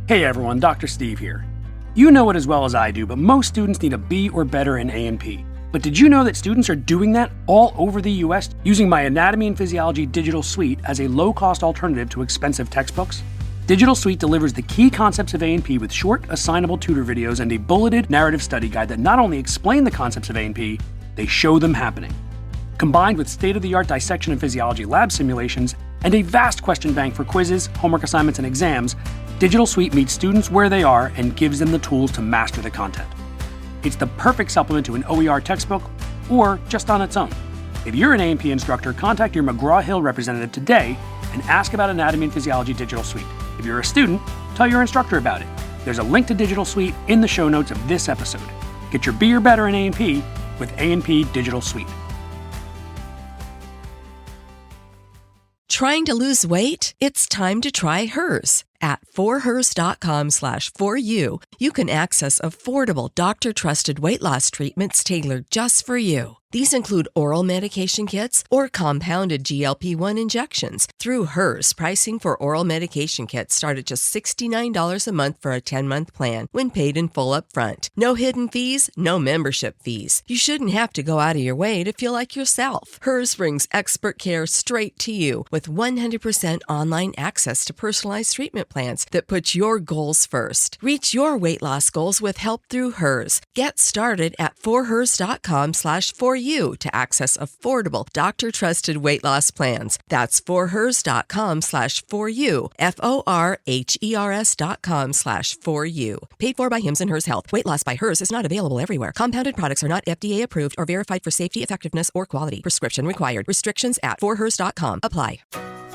Hey everyone, Dr. Steve here. You know it as well as I do, but most students need a B or better in A&P. But did you know that students are doing that all over the US using my Anatomy and Physiology Digital Suite as a low-cost alternative to expensive textbooks? Digital Suite delivers the key concepts of A&P with short, assignable tutor videos and a bulleted narrative study guide that not only explain the concepts of A&P, they show them happening. Combined with state-of-the-art dissection and physiology lab simulations and a vast question bank for quizzes, homework assignments, and exams, Digital Suite meets students where they are and gives them the tools to master the content. It's the perfect supplement to an OER textbook or just on its own. If you're an A&P instructor, contact your McGraw-Hill representative today and ask about Anatomy and Physiology Digital Suite. If you're a student, tell your instructor about it. There's a link to Digital Suite in the show notes of this episode. Get your B or better in A&P with A&P Digital Suite. Trying to lose weight? It's time to try Hers. At forhers.com/4u, you can access affordable, doctor-trusted weight loss treatments tailored just for you. These include oral medication kits or compounded GLP-1 injections. Through Hers, pricing for oral medication kits start at just $69 a month for a 10-month plan when paid in full upfront. No hidden fees, no membership fees. You shouldn't have to go out of your way to feel like yourself. Hers brings expert care straight to you with 100% online access to personalized treatment plans that put your goals first. Reach your weight loss goals with help through Hers. Get started at forhers.com/4u to access affordable, doctor-trusted weight loss plans. That's forhers.com/4u, forhers.com/4u. Paid for by Hims and Hers Health. Weight loss by Hers is not available everywhere. Compounded products are not FDA approved or verified for safety, effectiveness, or quality. Prescription required. Restrictions at forhers.com apply.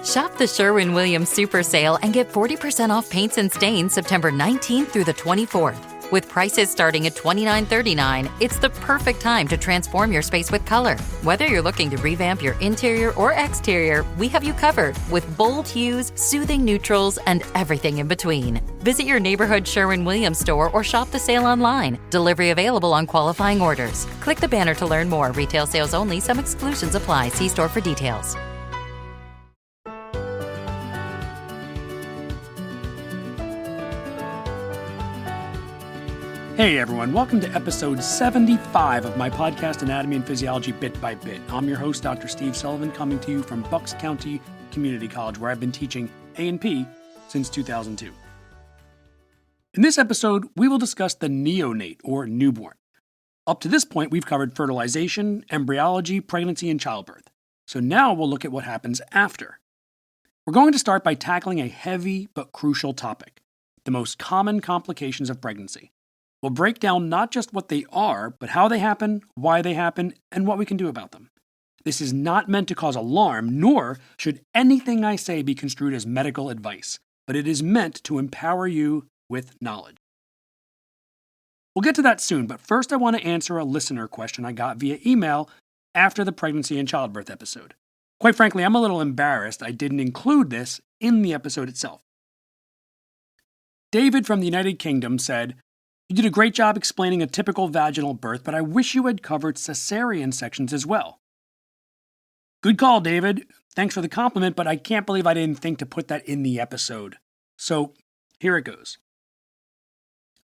Shop the Sherwin-Williams Super Sale and get 40% off paints and stains September 19th through the 24th. With prices starting at $29.39, it's the perfect time to transform your space with color. Whether you're looking to revamp your interior or exterior, we have you covered with bold hues, soothing neutrals, and everything in between. Visit your neighborhood Sherwin-Williams store or shop the sale online. Delivery available on qualifying orders. Click the banner to learn more. Retail sales only. Some exclusions apply. See store for details. Hey everyone, welcome to episode 75 of my podcast, Anatomy and Physiology Bit by Bit. I'm your host, Dr. Steve Sullivan, coming to you from Bucks County Community College, where I've been teaching A&P since 2002. In this episode, we will discuss the neonate, or newborn. Up to this point, we've covered fertilization, embryology, pregnancy, and childbirth. So now we'll look at what happens after. We're going to start by tackling a heavy but crucial topic, the most common complications of pregnancy. We'll break down not just what they are, but how they happen, why they happen, and what we can do about them. This is not meant to cause alarm, nor should anything I say be construed as medical advice, but it is meant to empower you with knowledge. We'll get to that soon, but first I want to answer a listener question I got via email after the pregnancy and childbirth episode. Quite frankly, I'm a little embarrassed I didn't include this in the episode itself. David from the United Kingdom said, "You did a great job explaining a typical vaginal birth, but I wish you had covered cesarean sections as well." Good call, David. Thanks for the compliment, but I can't believe I didn't think to put that in the episode. So here it goes.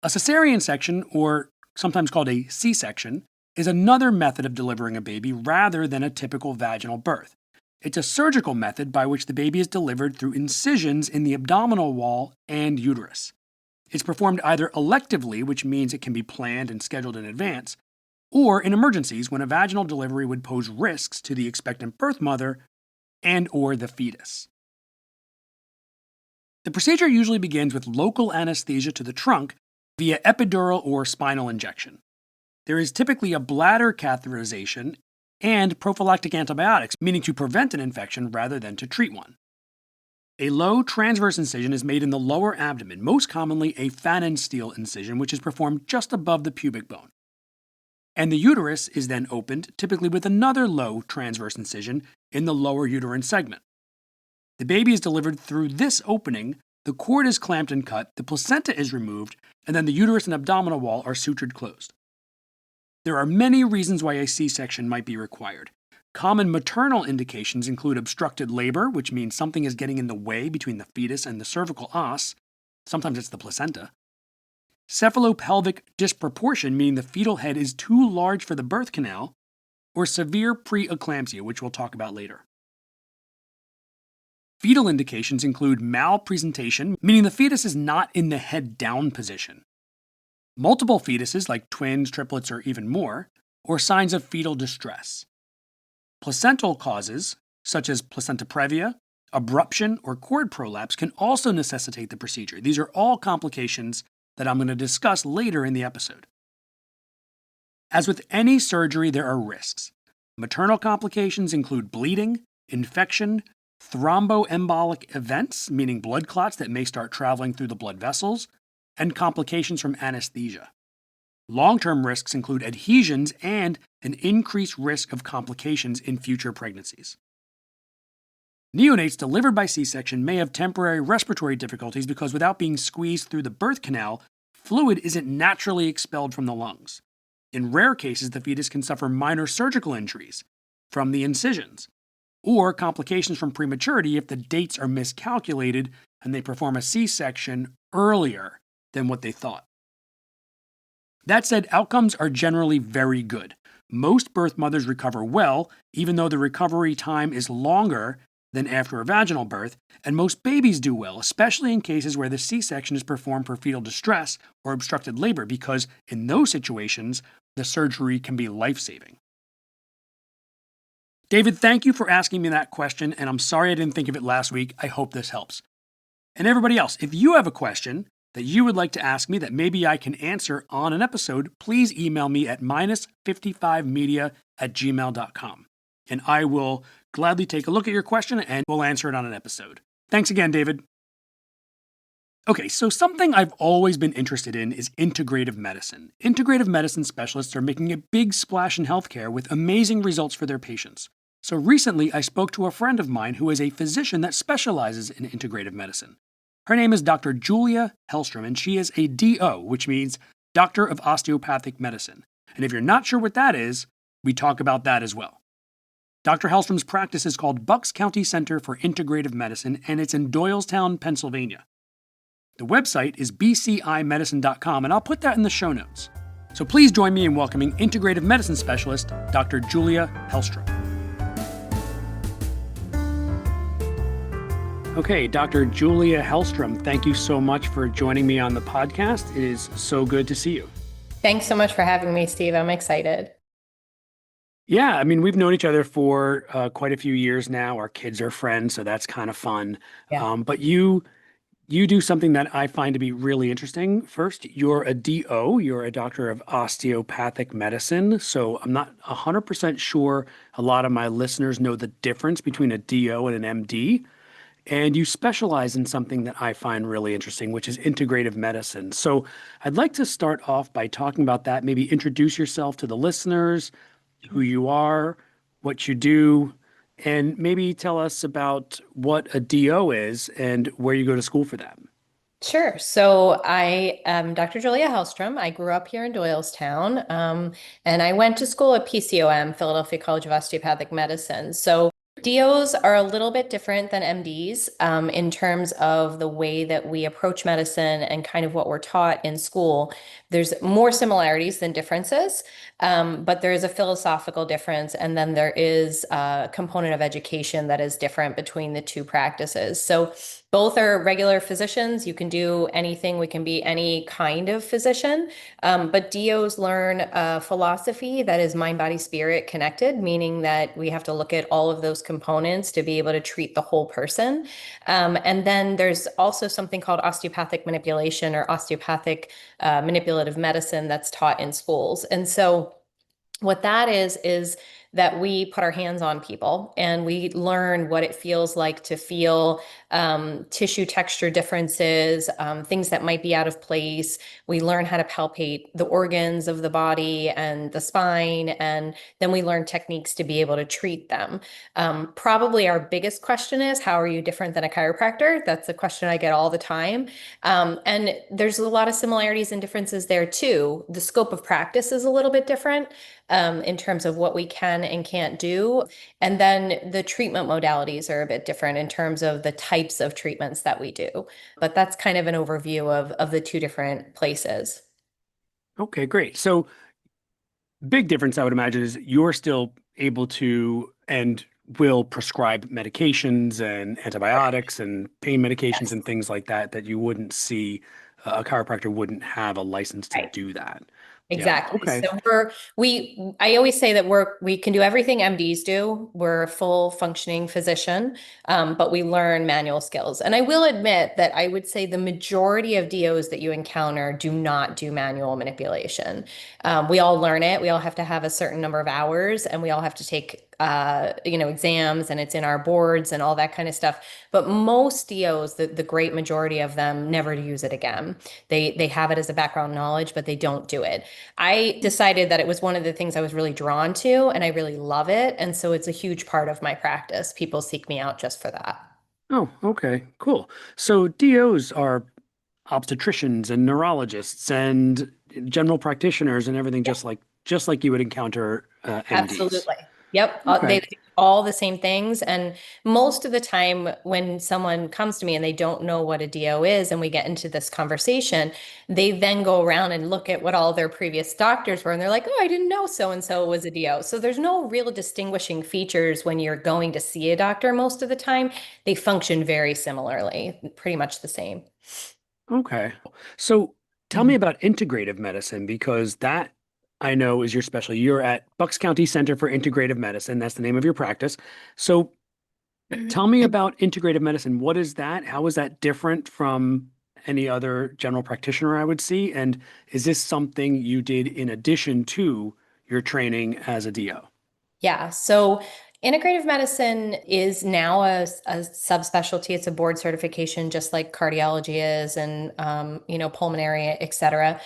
A cesarean section, or sometimes called a C-section, is another method of delivering a baby rather than a typical vaginal birth. It's a surgical method by which the baby is delivered through incisions in the abdominal wall and uterus. It's performed either electively, which means it can be planned and scheduled in advance, or in emergencies when a vaginal delivery would pose risks to the expectant birth mother and/or the fetus. The procedure usually begins with local anesthesia to the trunk via epidural or spinal injection. There is typically a bladder catheterization and prophylactic antibiotics, meaning to prevent an infection rather than to treat one. A low transverse incision is made in the lower abdomen, most commonly a phalansteal incision, which is performed just above the pubic bone. And the uterus is then opened, typically with another low transverse incision in the lower uterine segment. The baby is delivered through this opening, the cord is clamped and cut, the placenta is removed, and then the uterus and abdominal wall are sutured closed. There are many reasons why a C-section might be required. Common maternal indications include obstructed labor, which means something is getting in the way between the fetus and the cervical os, Sometimes it's the placenta. Cephalopelvic disproportion, meaning the fetal head is too large for the birth canal, or severe preeclampsia, which we'll talk about later. Fetal indications include malpresentation, meaning the fetus is not in the head down position, multiple fetuses like twins, triplets, or even more, or signs of fetal distress. Placental causes, such as placenta previa, abruption, or cord prolapse, can also necessitate the procedure. These are all complications that I'm going to discuss later in the episode. As with any surgery, there are risks. Maternal complications include bleeding, infection, thromboembolic events, meaning blood clots that may start traveling through the blood vessels, and complications from anesthesia. Long-term risks include adhesions and an increased risk of complications in future pregnancies. Neonates delivered by C-section may have temporary respiratory difficulties because without being squeezed through the birth canal, fluid isn't naturally expelled from the lungs. In rare cases, the fetus can suffer minor surgical injuries from the incisions, or complications from prematurity if the dates are miscalculated and they perform a C-section earlier than what they thought. That said, outcomes are generally very good. Most birth mothers recover well, even though the recovery time is longer than after a vaginal birth, and most babies do well, especially in cases where the C-section is performed for fetal distress or obstructed labor, because in those situations, the surgery can be life-saving. David, thank you for asking me that question, and I'm sorry I didn't think of it last week. I hope this helps. And everybody else, if you have a question that you would like to ask me that maybe I can answer on an episode, please email me at minus55media@gmail.com. And I will gladly take a look at your question and we'll answer it on an episode. Thanks again, David. Okay, so something I've always been interested in is integrative medicine. Integrative medicine specialists are making a big splash in healthcare with amazing results for their patients. So recently, I spoke to a friend of mine who is a physician that specializes in integrative medicine. Her name is Dr. Julia Helstrom, and she is a DO, which means Doctor of Osteopathic Medicine. And if you're not sure what that is, we talk about that as well. Dr. Helstrom's practice is called Bucks County Center for Integrative Medicine, and it's in Doylestown, Pennsylvania. The website is bcimedicine.com, and I'll put that in the show notes. So please join me in welcoming integrative medicine specialist, Dr. Julia Helstrom. Okay, Dr. Julia Helstrom, thank you so much for joining me on the podcast. It is so good to see you. Thanks so much for having me, Steve. I'm excited. Yeah, I mean, we've known each other for quite a few years now. Our kids are friends, so that's kind of fun. Yeah. But you do something that I find to be really interesting. First, you're a DO, you're a doctor of osteopathic medicine. So I'm not 100% sure a lot of my listeners know the difference between a DO and an MD. And you specialize in something that I find really interesting, which is integrative medicine. So I'd like to start off by talking about that. Maybe introduce yourself to the listeners, who you are, what you do, and maybe tell us about what a DO is and where you go to school for that. Sure. So I am Dr. Julia Helstrom. I grew up here in Doylestown, and I went to school at PCOM, Philadelphia College of Osteopathic Medicine. So DOs are a little bit different than MDs in terms of the way that we approach medicine and kind of what we're taught in school. There's more similarities than differences, but there is a philosophical difference, and then there is a component of education that is different between the two practices. So both are regular physicians. You can do anything. We can be any kind of physician, but DOs learn a philosophy that is mind, body, spirit connected, meaning that we have to look at all of those components to be able to treat the whole person. And then there's also something called osteopathic manipulation or osteopathic manipulative medicine that's taught in schools. And so what that is that we put our hands on people and we learn what it feels like to feel tissue texture differences, things that might be out of place. We learn how to palpate the organs of the body and the spine, and then we learn techniques to be able to treat them. Probably our biggest question is, how are you different than a chiropractor? That's a question I get all the time. And there's a lot of similarities and differences there too. The scope of practice is a little bit different in terms of what we can can and can't do. And then the treatment modalities are a bit different in terms of the types of treatments that we do. But that's kind of an overview of the two different places. Okay, great. So big difference, I would imagine, is you're still able to and will prescribe medications and antibiotics and pain medications Yes. and things like that that you wouldn't see a chiropractor wouldn't have a license to Right. do that. Yeah. Exactly. Okay. So I always say that we can do everything MDs do. We're a full functioning physician, but we learn manual skills. And I will admit that I would say the majority of DOs that you encounter do not do manual manipulation. We all learn it. We all have to have a certain number of hours and we all have to take exams and it's in our boards and all that kind of stuff. But most DOs, the great majority of them never use it again. They have it as a background knowledge, but they don't do it. I decided that it was one of the things I was really drawn to, and I really love it. And so it's a huge part of my practice. People seek me out just for that. Oh, okay. Cool. So DOs are obstetricians and neurologists and general practitioners and everything just like you would encounter MDs. Absolutely. Yep. They Okay. do all the same things. And most of the time, when someone comes to me and they don't know what a DO is, and we get into this conversation, they then go around and look at what all their previous doctors were. And they're like, oh, I didn't know so and so was a DO. So there's no real distinguishing features when you're going to see a doctor most of the time. They function very similarly, pretty much the same. Okay. So tell me about integrative medicine because that I know is your specialty. You're at Bucks County Center for Integrative Medicine. That's the name of your practice. So tell me about integrative medicine. What is that? How is that different from any other general practitioner I would see? And is this something you did in addition to your training as a DO? Yeah. So integrative medicine is now a subspecialty. It's a board certification, just like cardiology is and, pulmonary, et cetera.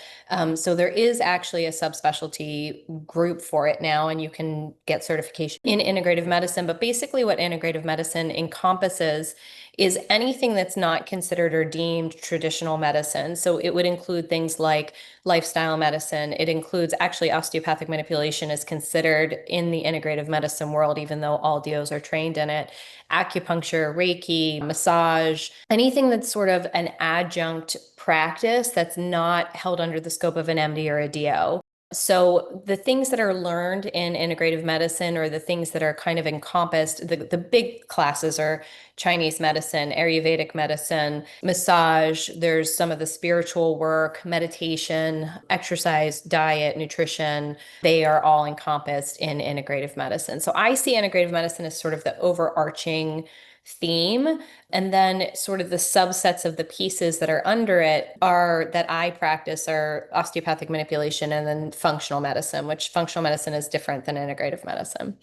So there is actually a subspecialty group for it now, and you can get certification in integrative medicine. But basically, what integrative medicine encompasses is anything that's not considered or deemed traditional medicine. So it would include things like lifestyle medicine. It includes actually osteopathic manipulation is considered in the integrative medicine world, even though all DOs are trained in it. Acupuncture, Reiki, massage, anything that's sort of an adjunct practice that's not held under the scope of an MD or a DO. So the things that are learned in integrative medicine or the things that are kind of encompassed, the big classes are Chinese medicine, Ayurvedic medicine, massage, there's some of the spiritual work, meditation, exercise, diet, nutrition. They are all encompassed in integrative medicine. So I see integrative medicine as sort of the overarching theme. And then sort of the subsets of the pieces that are under it are that I practice are osteopathic manipulation and then functional medicine, which functional medicine is different than integrative medicine.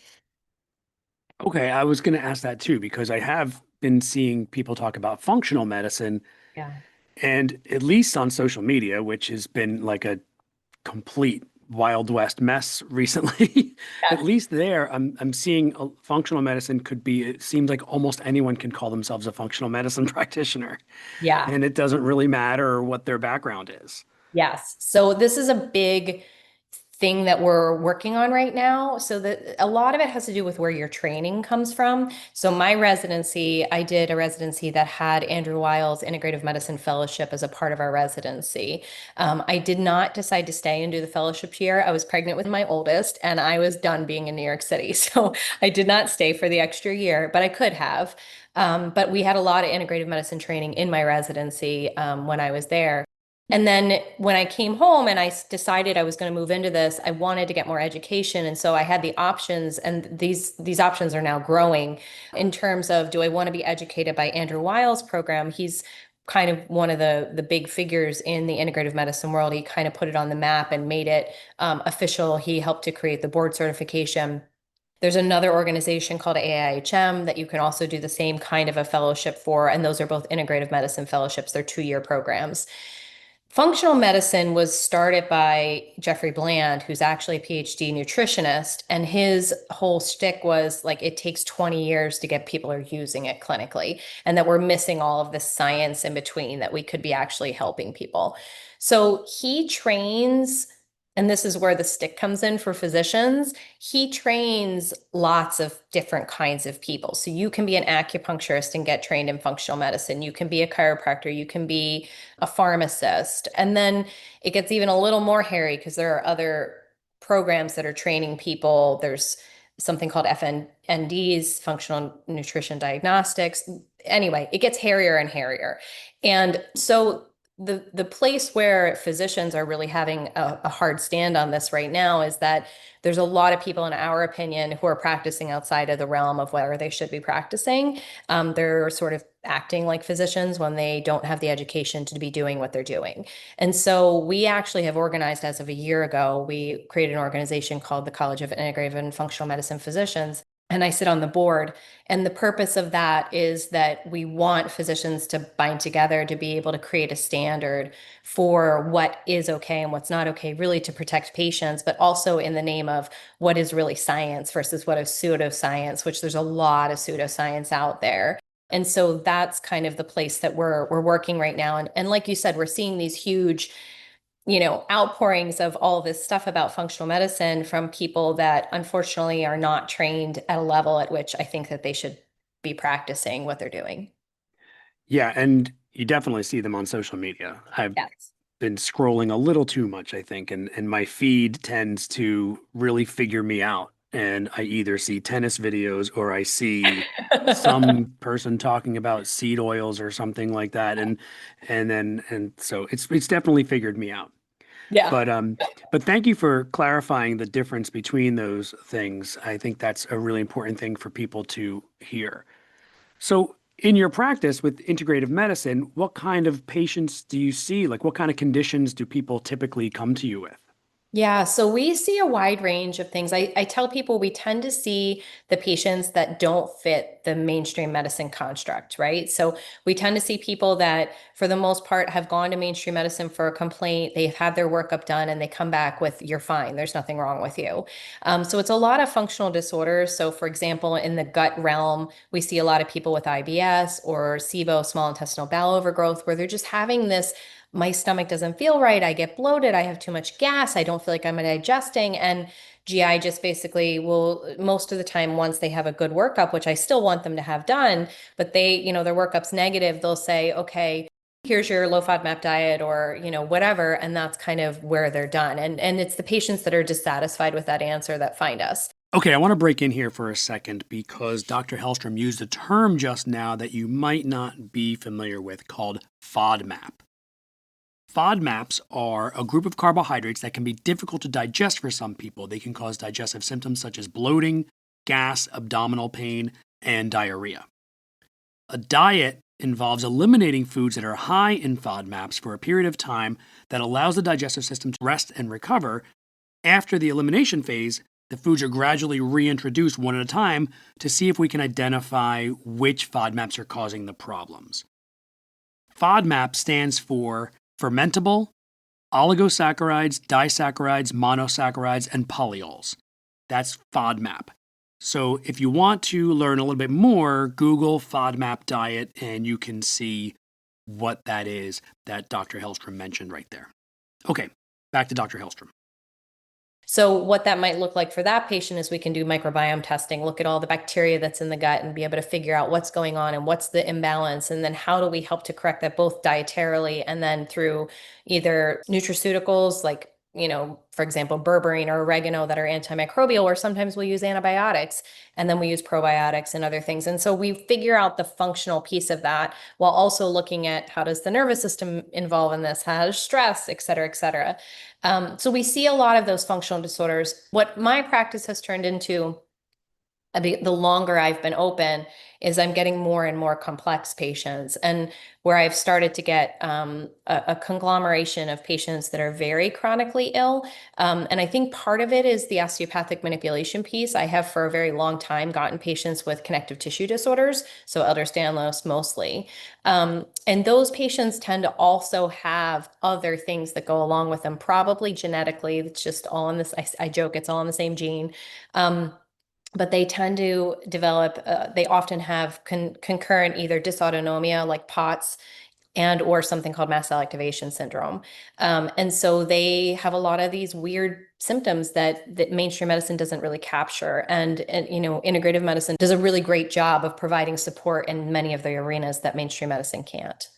Okay, I was going to ask that too because I have been seeing people talk about functional medicine Yeah. and at least on social media, which has been like a complete Wild West mess recently. At Yeah. least there, I'm seeing a functional medicine could be, it seems like almost anyone can call themselves a functional medicine practitioner. Yeah. And it doesn't really matter what their background is. Yes. So this is a big thing that we're working on right now. So that a lot of it has to do with where your training comes from. So my residency, I did a residency that had Andrew Weil's Integrative Medicine Fellowship as a part of our residency. I did not decide to stay and do the fellowship year. I was pregnant with my oldest and I was done being in New York City. So I did not stay for the extra year, but I could have. But we had a lot of integrative medicine training in my residency when I was there. And then when I came home and decided I was going to move into this, I wanted to get more education. And so I had the options, and these options are now growing in terms of, do I want to be educated by Andrew Weil's program? He's kind of one of the big figures in the integrative medicine world. He kind of put it on the map and made it official. He helped to create the board certification. There's another organization called AIHM that you can also do the same kind of a fellowship for, and those are both integrative medicine fellowships. They're 2-year programs. Functional medicine was started by Jeffrey Bland, who's actually a PhD nutritionist, and his whole shtick was like it takes 20 years to get people are using it clinically, and that we're missing all of the science in between that we could be actually helping people. So he trains and this is where the stick comes in for physicians, he trains lots of different kinds of people. So you can be an acupuncturist and get trained in functional medicine. You can be a chiropractor. You can be a pharmacist. And then it gets even a little more hairy because there are other programs that are training people. There's something called FNDs, functional nutrition diagnostics. Anyway, it gets hairier and hairier. And so the place where physicians are really having a hard stand on this right now is that there's a lot of people, in our opinion, who are practicing outside of the realm of where they should be practicing. They're sort of acting like physicians when they don't have the education to be doing what they're doing. And so we actually have organized, as of a year ago, we created an organization called the College of Integrative and Functional Medicine Physicians. And I sit on the board. And the purpose of that is that we want physicians to bind together to be able to create a standard for what is okay and what's not okay, really to protect patients, but also in the name of what is really science versus what is pseudoscience, which there's a lot of pseudoscience out there. And so that's kind of the place that we're working right now. And like you said, we're seeing these huge outpourings of all this stuff about functional medicine from people that unfortunately are not trained at a level at which I think that they should be practicing what they're doing. Yeah, and you definitely see them on social media. I've Yes. been scrolling a little too much, I think, and my feed tends to really figure me out. And I either see tennis videos or I see some person talking about seed oils or something like that. And so it's definitely figured me out. Yeah. But but thank you for clarifying the difference between those things. I think that's a really important thing for people to hear. So, in your practice with integrative medicine, what kind of patients do you see? Like, what kind of conditions do people typically come to you with? Yeah, so we see a wide range of things. I tell people we tend to see the patients that don't fit the mainstream medicine construct, right? So we tend to see people that, for the most part, have gone to mainstream medicine for a complaint. They've had their workup done and they come back with, you're fine. There's nothing wrong with you. So it's a lot of functional disorders. So, for example, in the gut realm, we see a lot of people with IBS or SIBO, small intestinal bowel overgrowth, where they're just having this, my stomach doesn't feel right. I get bloated. I have too much gas. I don't feel like I'm digesting. And GI just basically will, most of the time, once they have a good workup, which I still want them to have done, but their workup's negative, they'll say, okay, here's your low FODMAP diet or, whatever. And that's kind of where they're done. And it's the patients that are dissatisfied with that answer that find us. Okay, I want to break in here for a second because Dr. Helstrom used a term just now that you might not be familiar with called FODMAP. FODMAPs are a group of carbohydrates that can be difficult to digest for some people. They can cause digestive symptoms such as bloating, gas, abdominal pain, and diarrhea. A diet involves eliminating foods that are high in FODMAPs for a period of time that allows the digestive system to rest and recover. After the elimination phase, the foods are gradually reintroduced one at a time to see if we can identify which FODMAPs are causing the problems. FODMAP stands for fermentable, oligosaccharides, disaccharides, monosaccharides, and polyols. That's FODMAP. So if you want to learn a little bit more, Google FODMAP diet and you can see what that is that Dr. Helstrom mentioned right there. Okay, back to Dr. Helstrom. So what that might look like for that patient is we can do microbiome testing, look at all the bacteria that's in the gut and be able to figure out what's going on and what's the imbalance. And then how do we help to correct that both dietarily and then through either nutraceuticals like, for example, berberine or oregano that are antimicrobial, or sometimes we'll use antibiotics and then we use probiotics and other things. And so we figure out the functional piece of that while also looking at how does the nervous system involve in this, how does stress, et cetera, et cetera. So we see a lot of those functional disorders. What my practice has turned into, the longer I've been open, is I'm getting more and more complex patients, and where I've started to get a conglomeration of patients that are very chronically ill. And I think part of it is the osteopathic manipulation piece. I have for a very long time gotten patients with connective tissue disorders, so Ehlers-Danlos mostly. And those patients tend to also have other things that go along with them, probably genetically. It's just all in this, I joke, it's all in the same gene. But they tend to develop, they often have concurrent either dysautonomia like POTS and or something called mast cell activation syndrome. And so they have a lot of these weird symptoms that mainstream medicine doesn't really capture. And integrative medicine does a really great job of providing support in many of the arenas that mainstream medicine can't.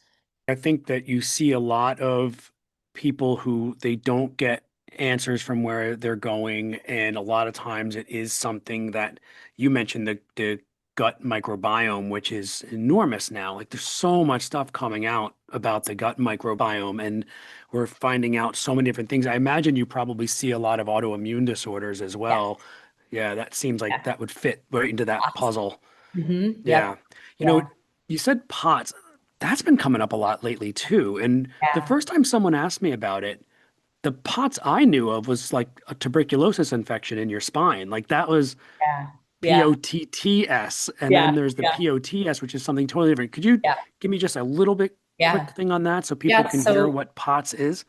I think that you see a lot of people who they don't get answers from where they're going, and a lot of times it is something that you mentioned, the gut microbiome, which is enormous now. Like there's so much stuff coming out about the gut microbiome, and we're finding out so many different things. I imagine you probably see a lot of autoimmune disorders as Yeah. well. Yeah, that seems like Yeah. that would fit right into that puzzle. Yep. Yeah. You know, Yeah. you said POTS. That's been coming up a lot lately too. And the Yeah. first time someone asked me about it, the POTS I knew of was like a tuberculosis infection in your spine. Like that was Yeah. Yeah. POTTS. And Yeah. then there's the Yeah. POTS, which is something totally different. Could you Yeah. give me just a little bit quick Yeah. thing on that so people Yeah. can hear So what POTS is?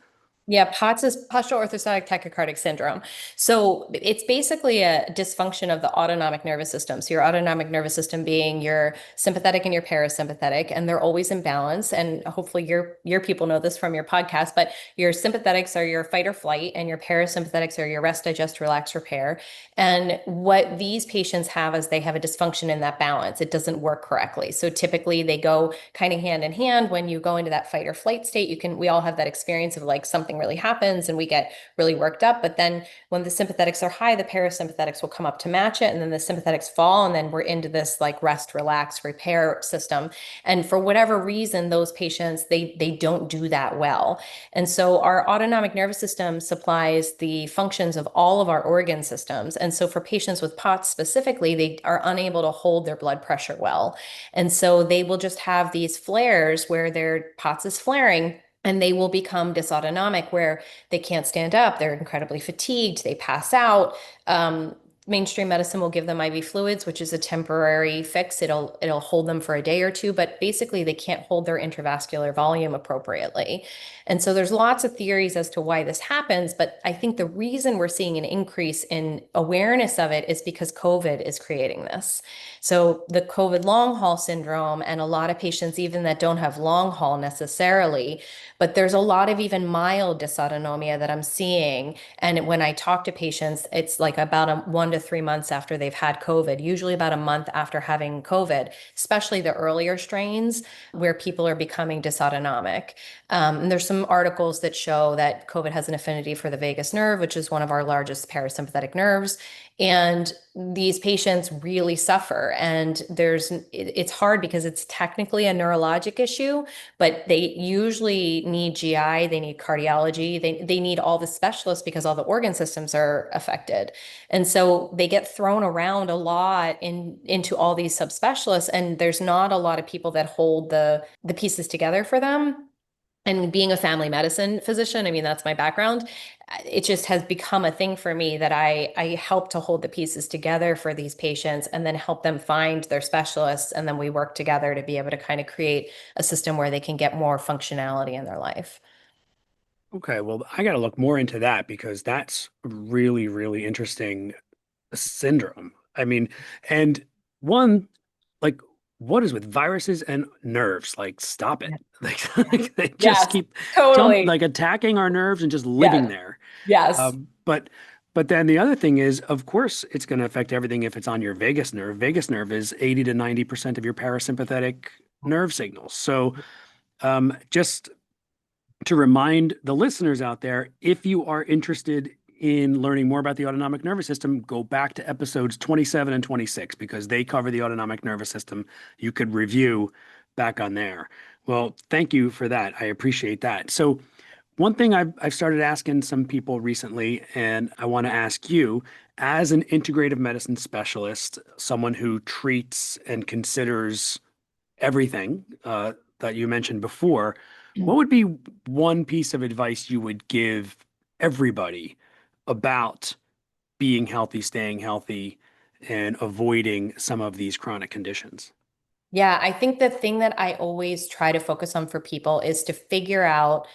yeah, POTS is postural orthostatic tachycardic syndrome. So it's basically a dysfunction of the autonomic nervous system. So your autonomic nervous system being your sympathetic and your parasympathetic, and they're always in balance. And hopefully your people know this from your podcast, but your sympathetics are your fight or flight, and your parasympathetics are your rest, digest, relax, repair. And what these patients have is they have a dysfunction in that balance. It doesn't work correctly. So typically they go kind of hand in hand. When you go into that fight or flight state, we all have that experience of like something really happens and we get really worked up. But then when the sympathetics are high, the parasympathetics will come up to match it. And then the sympathetics fall. And then we're into this like rest, relax, repair system. And for whatever reason, those patients, they don't do that well. And so our autonomic nervous system supplies the functions of all of our organ systems. And so for patients with POTS specifically, they are unable to hold their blood pressure well. And so they will just have these flares where their POTS is flaring. And they will become dysautonomic where they can't stand up. They're incredibly fatigued. They pass out. Mainstream medicine will give them IV fluids, which is a temporary fix. It'll hold them for a day or two, but basically they can't hold their intravascular volume appropriately. And so there's lots of theories as to why this happens, but I think the reason we're seeing an increase in awareness of it is because COVID is creating this. So the COVID long haul syndrome, and a lot of patients even that don't have long haul necessarily, but there's a lot of even mild dysautonomia that I'm seeing. And when I talk to patients, it's like about 1 to 3 months after they've had COVID, usually about a month after having COVID, especially the earlier strains where people are becoming dysautonomic. And there's some articles that show that COVID has an affinity for the vagus nerve, which is one of our largest parasympathetic nerves. And these patients really suffer. And it's hard because it's technically a neurologic issue, but they usually need GI, they need cardiology, they need all the specialists because all the organ systems are affected. And so they get thrown around a lot into all these subspecialists, and there's not a lot of people that hold the pieces together for them. And being a family medicine physician, I mean, that's my background. It just has become a thing for me that I help to hold the pieces together for these patients and then help them find their specialists. And then we work together to be able to kind of create a system where they can get more functionality in their life. Okay, well, I got to look more into that because that's really, really interesting syndrome. I mean, and one, like, what is with viruses and nerves? Like, stop it. Yeah. Like they just Yes, keep totally. like attacking our nerves and just living Yes. there. Yes. Um, but but then the other thing is, of course, it's going to affect everything if it's on your vagus nerve. Vagus nerve is 80 to 90% of your parasympathetic nerve signals. So just to remind the listeners out there, if you are interested in learning more about the autonomic nervous system, go back to episodes 27 and 26 because they cover the autonomic nervous system. You could review back on there. Well, thank you for that. I appreciate that. So, one thing I've started asking some people recently, and I want to ask you, as an integrative medicine specialist, someone who treats and considers everything that you mentioned before, what would be one piece of advice you would give everybody about being healthy, staying healthy, and avoiding some of these chronic conditions? Yeah, I think the thing that I always try to focus on for people is to figure out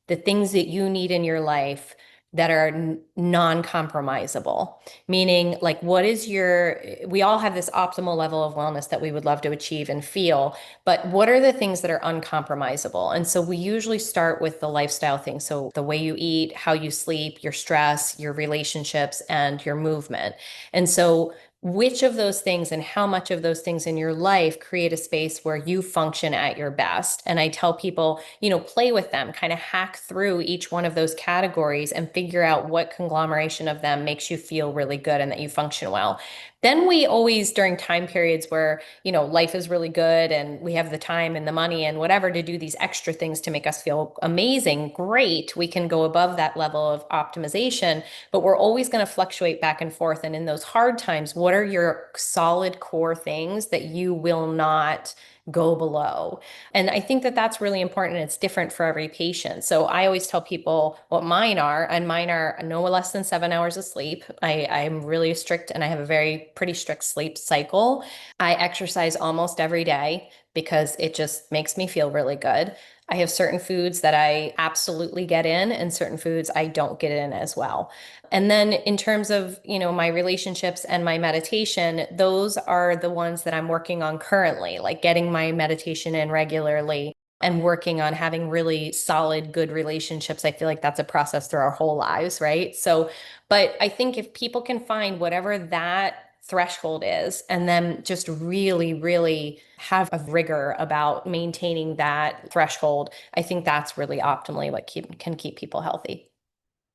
the things that you need in your life that are non-compromisable, meaning like we all have this optimal level of wellness that we would love to achieve and feel, but what are the things that are uncompromisable? And so we usually start with the lifestyle things. So the way you eat, how you sleep, your stress, your relationships, and your movement. And so which of those things and how much of those things in your life create a space where you function at your best. And I tell people, play with them, kind of hack through each one of those categories and figure out what conglomeration of them makes you feel really good and that you function well. Then we always, during time periods where, life is really good and we have the time and the money and whatever to do these extra things to make us feel amazing, great, we can go above that level of optimization, but we're always going to fluctuate back and forth. And in those hard times, what are your solid core things that you will not go below? And I think that that's really important. It's different for every patient. So I always tell people what mine are, and mine are no less than 7 hours of sleep. I'm really strict and I have a pretty strict sleep cycle. I exercise almost every day because it just makes me feel really good. I have certain foods that I absolutely get in and certain foods I don't get in as well. And then in terms of, my relationships and my meditation, those are the ones that I'm working on currently, like getting my meditation in regularly and working on having really solid, good relationships. I feel like that's a process through our whole lives, right? So, but I think if people can find whatever that threshold is, and then just really, really have a rigor about maintaining that threshold, I think that's really optimally what can keep people healthy.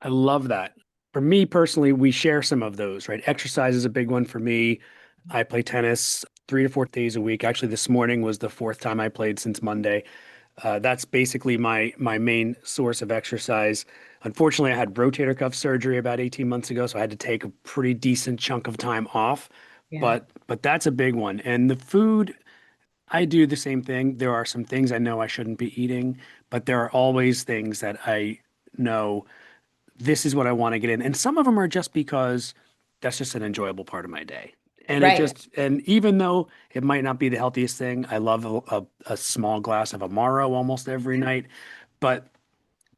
I love that. For me personally, we share some of those, right? Exercise is a big one for me. I play tennis 3 to 4 days a week. Actually, this morning was the fourth time I played since Monday. That's basically my main source of exercise. Unfortunately, I had rotator cuff surgery about 18 months ago, so I had to take a pretty decent chunk of time off. Yeah. But that's a big one. And the food, I do the same thing. There are some things I know I shouldn't be eating, but there are always things that I know this is what I want to get in. And some of them are just because that's just an enjoyable part of my day. Right. And even though it might not be the healthiest thing, I love a small glass of Amaro almost every night. But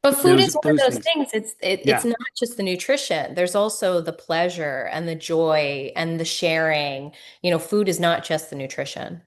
But food those is one of those those things, things. It's yeah. not just the nutrition. There's also the pleasure and the joy and the sharing. Food is not just the nutrition.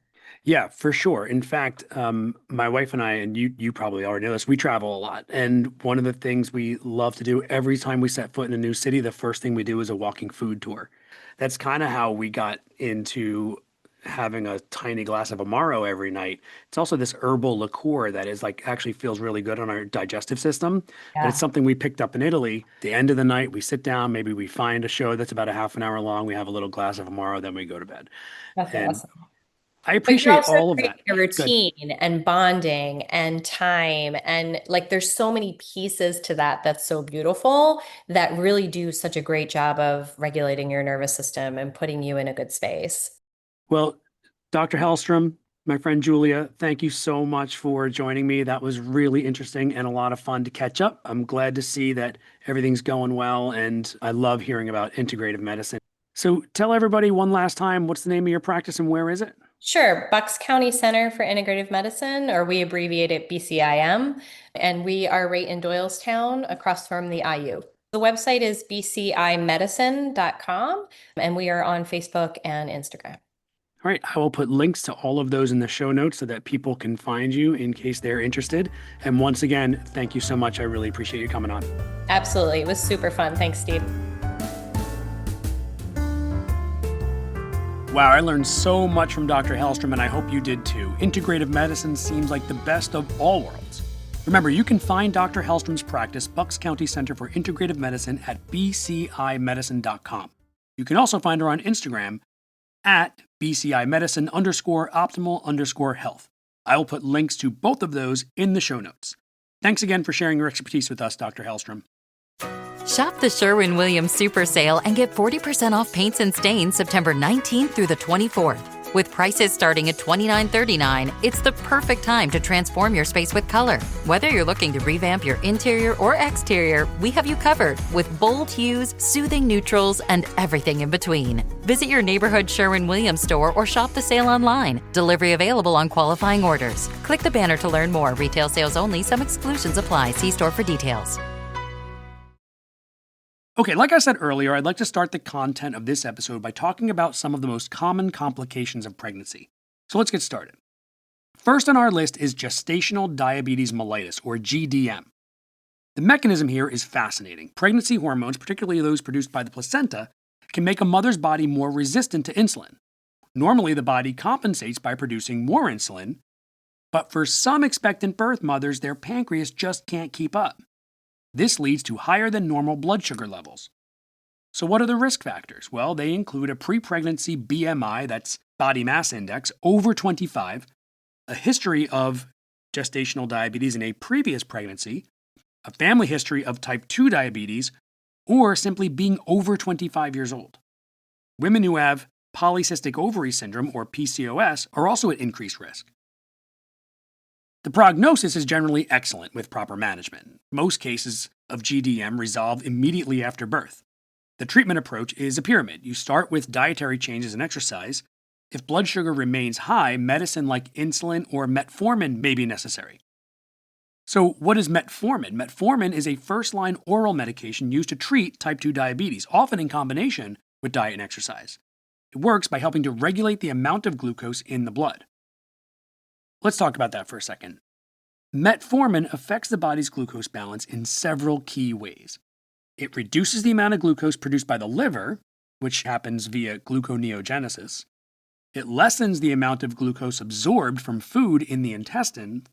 Yeah, for sure. In fact, my wife and I, and you probably already know this, we travel a lot. And one of the things we love to do every time we set foot in a new city, the first thing we do is a walking food tour. That's kind of how we got into having a tiny glass of Amaro every night. It's also this herbal liqueur that is like actually feels really good on our digestive system. But it's Yeah, something we picked up in Italy. The end of the night, we sit down, maybe we find a show that's about a half an hour long. We have a little glass of Amaro, then we go to bed. that's And awesome. I But you're appreciate also all of that. creating a Good. routine and bonding and time. And like there's so many pieces to that that's so beautiful that really do such a great job of regulating your nervous system and putting you in a good space. Well, Dr. Helstrom, my friend Julia, thank you so much for joining me. That was really interesting and a lot of fun to catch up. I'm glad to see that everything's going well, and I love hearing about integrative medicine. So tell everybody one last time, what's the name of your practice and where is it? Sure, Bucks County Center for Integrative Medicine, or we abbreviate it BCIM, and we are right in Doylestown across from the IU. The website is bcimedicine.com, and we are on Facebook and Instagram. All right, I will put links to all of those in the show notes so that people can find you in case they're interested. And once again, thank you so much. I really appreciate you coming on. Absolutely. It was super fun. Thanks, Steve. Wow, I learned so much from Dr. Helstrom, and I hope you did too. Integrative medicine seems like the best of all worlds. Remember, you can find Dr. Helstrom's practice, Bucks County Center for Integrative Medicine, at bcimedicine.com. You can also find her on Instagram at bcimedicine_optimal_health. I will put links to both of those in the show notes. Thanks again for sharing your expertise with us, Dr. Helstrom. Shop the Sherwin-Williams Super Sale and get 40% off paints and stains September 19th through the 24th. With prices starting at $29.39, it's the perfect time to transform your space with color. Whether you're looking to revamp your interior or exterior, we have you covered with bold hues, soothing neutrals, and everything in between. Visit your neighborhood Sherwin-Williams store or shop the sale online. Delivery available on qualifying orders. Click the banner to learn more. Retail sales only. Some exclusions apply. See store for details. Okay, like I said earlier, I'd like to start the content of this episode by talking about some of the most common complications of pregnancy. So let's get started. First on our list is gestational diabetes mellitus, or GDM. The mechanism here is fascinating. Pregnancy hormones, particularly those produced by the placenta, can make a mother's body more resistant to insulin. Normally, the body compensates by producing more insulin, but for some expectant birth mothers, their pancreas just can't keep up. This leads to higher than normal blood sugar levels. So what are the risk factors? Well, they include a pre-pregnancy BMI, that's body mass index, over 25, a history of gestational diabetes in a previous pregnancy, a family history of type 2 diabetes, or simply being over 25 years old. Women who have polycystic ovary syndrome, or PCOS, are also at increased risk. The prognosis is generally excellent with proper management. Most cases of GDM resolve immediately after birth. The treatment approach is a pyramid. You start with dietary changes and exercise. If blood sugar remains high, medicine like insulin or metformin may be necessary. So what is metformin? Metformin is a first-line oral medication used to treat type 2 diabetes, often in combination with diet and exercise. It works by helping to regulate the amount of glucose in the blood. Let's talk about that for a second. Metformin affects the body's glucose balance in several key ways. It reduces the amount of glucose produced by the liver, which happens via gluconeogenesis. It lessens the amount of glucose absorbed from food in the intestine.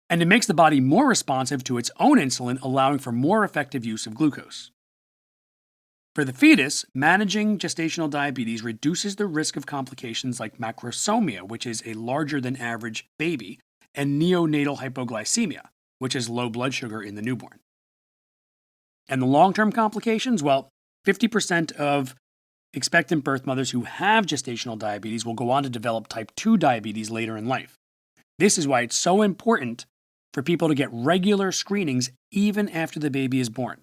And it makes the body more responsive to its own insulin, allowing for more effective use of glucose. For the fetus, managing gestational diabetes reduces the risk of complications like macrosomia, which is a larger than average baby, and neonatal hypoglycemia, which is low blood sugar in the newborn. And the long-term complications? Well, 50% of expectant birth mothers who have gestational diabetes will go on to develop type 2 diabetes later in life. This is why it's so important for people to get regular screenings even after the baby is born.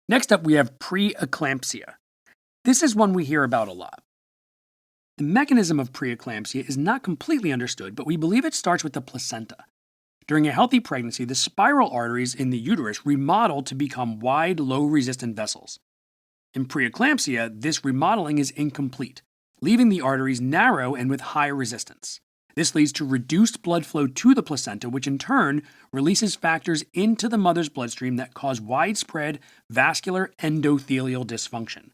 Next up, we have preeclampsia. This is one we hear about a lot. The mechanism of preeclampsia is not completely understood, but we believe it starts with the placenta. During a healthy pregnancy, the spiral arteries in the uterus remodel to become wide, low-resistant vessels. In preeclampsia, this remodeling is incomplete, leaving the arteries narrow and with high resistance. This leads to reduced blood flow to the placenta, which in turn releases factors into the mother's bloodstream that cause widespread vascular endothelial dysfunction.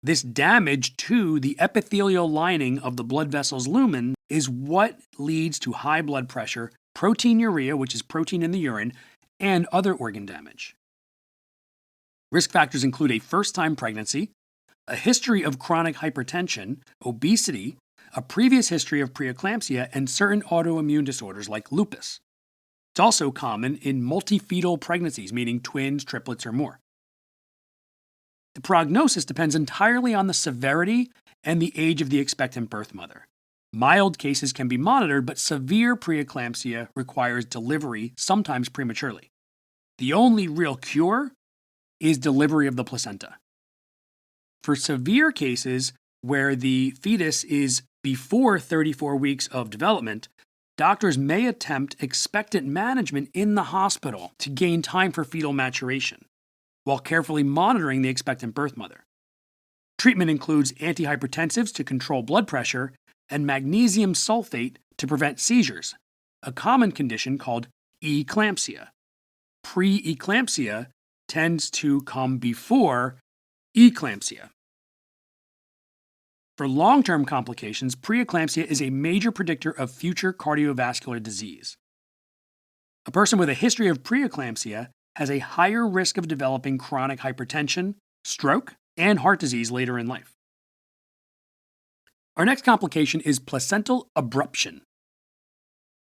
This damage to the epithelial lining of the blood vessel's lumen is what leads to high blood pressure, proteinuria, which is protein in the urine, and other organ damage. Risk factors include a first-time pregnancy, a history of chronic hypertension, obesity, a previous history of preeclampsia, and certain autoimmune disorders like lupus. It's also common in multifetal pregnancies, meaning twins, triplets, or more. The prognosis depends entirely on the severity and the age of the expectant birth mother. Mild cases can be monitored, but severe preeclampsia requires delivery, sometimes prematurely. The only real cure is delivery of the placenta. For severe cases where the fetus is before 34 weeks of development, doctors may attempt expectant management in the hospital to gain time for fetal maturation, while carefully monitoring the expectant birth mother. Treatment includes antihypertensives to control blood pressure and magnesium sulfate to prevent seizures, a common condition called eclampsia. Preeclampsia tends to come before eclampsia. For long-term complications, preeclampsia is a major predictor of future cardiovascular disease. A person with a history of preeclampsia has a higher risk of developing chronic hypertension, stroke, and heart disease later in life. Our next complication is placental abruption.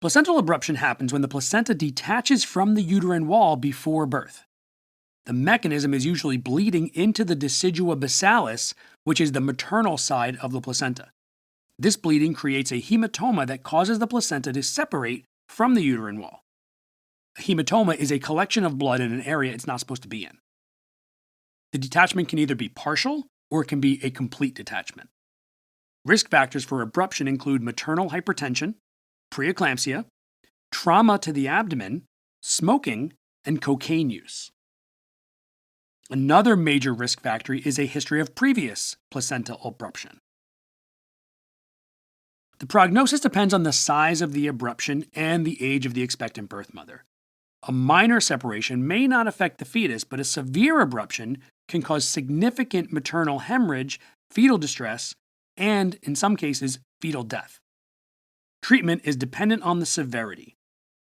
Placental abruption happens when the placenta detaches from the uterine wall before birth. The mechanism is usually bleeding into the decidua bassalis, which is the maternal side of the placenta. This bleeding creates a hematoma that causes the placenta to separate from the uterine wall. A hematoma is a collection of blood in an area it's not supposed to be in. The detachment can either be partial or it can be a complete detachment. Risk factors for abruption include maternal hypertension, preeclampsia, trauma to the abdomen, smoking, and cocaine use. Another major risk factor is a history of previous placental abruption. The prognosis depends on the size of the abruption and the age of the expectant birth mother. A minor separation may not affect the fetus, but a severe abruption can cause significant maternal hemorrhage, fetal distress, and, in some cases, fetal death. Treatment is dependent on the severity.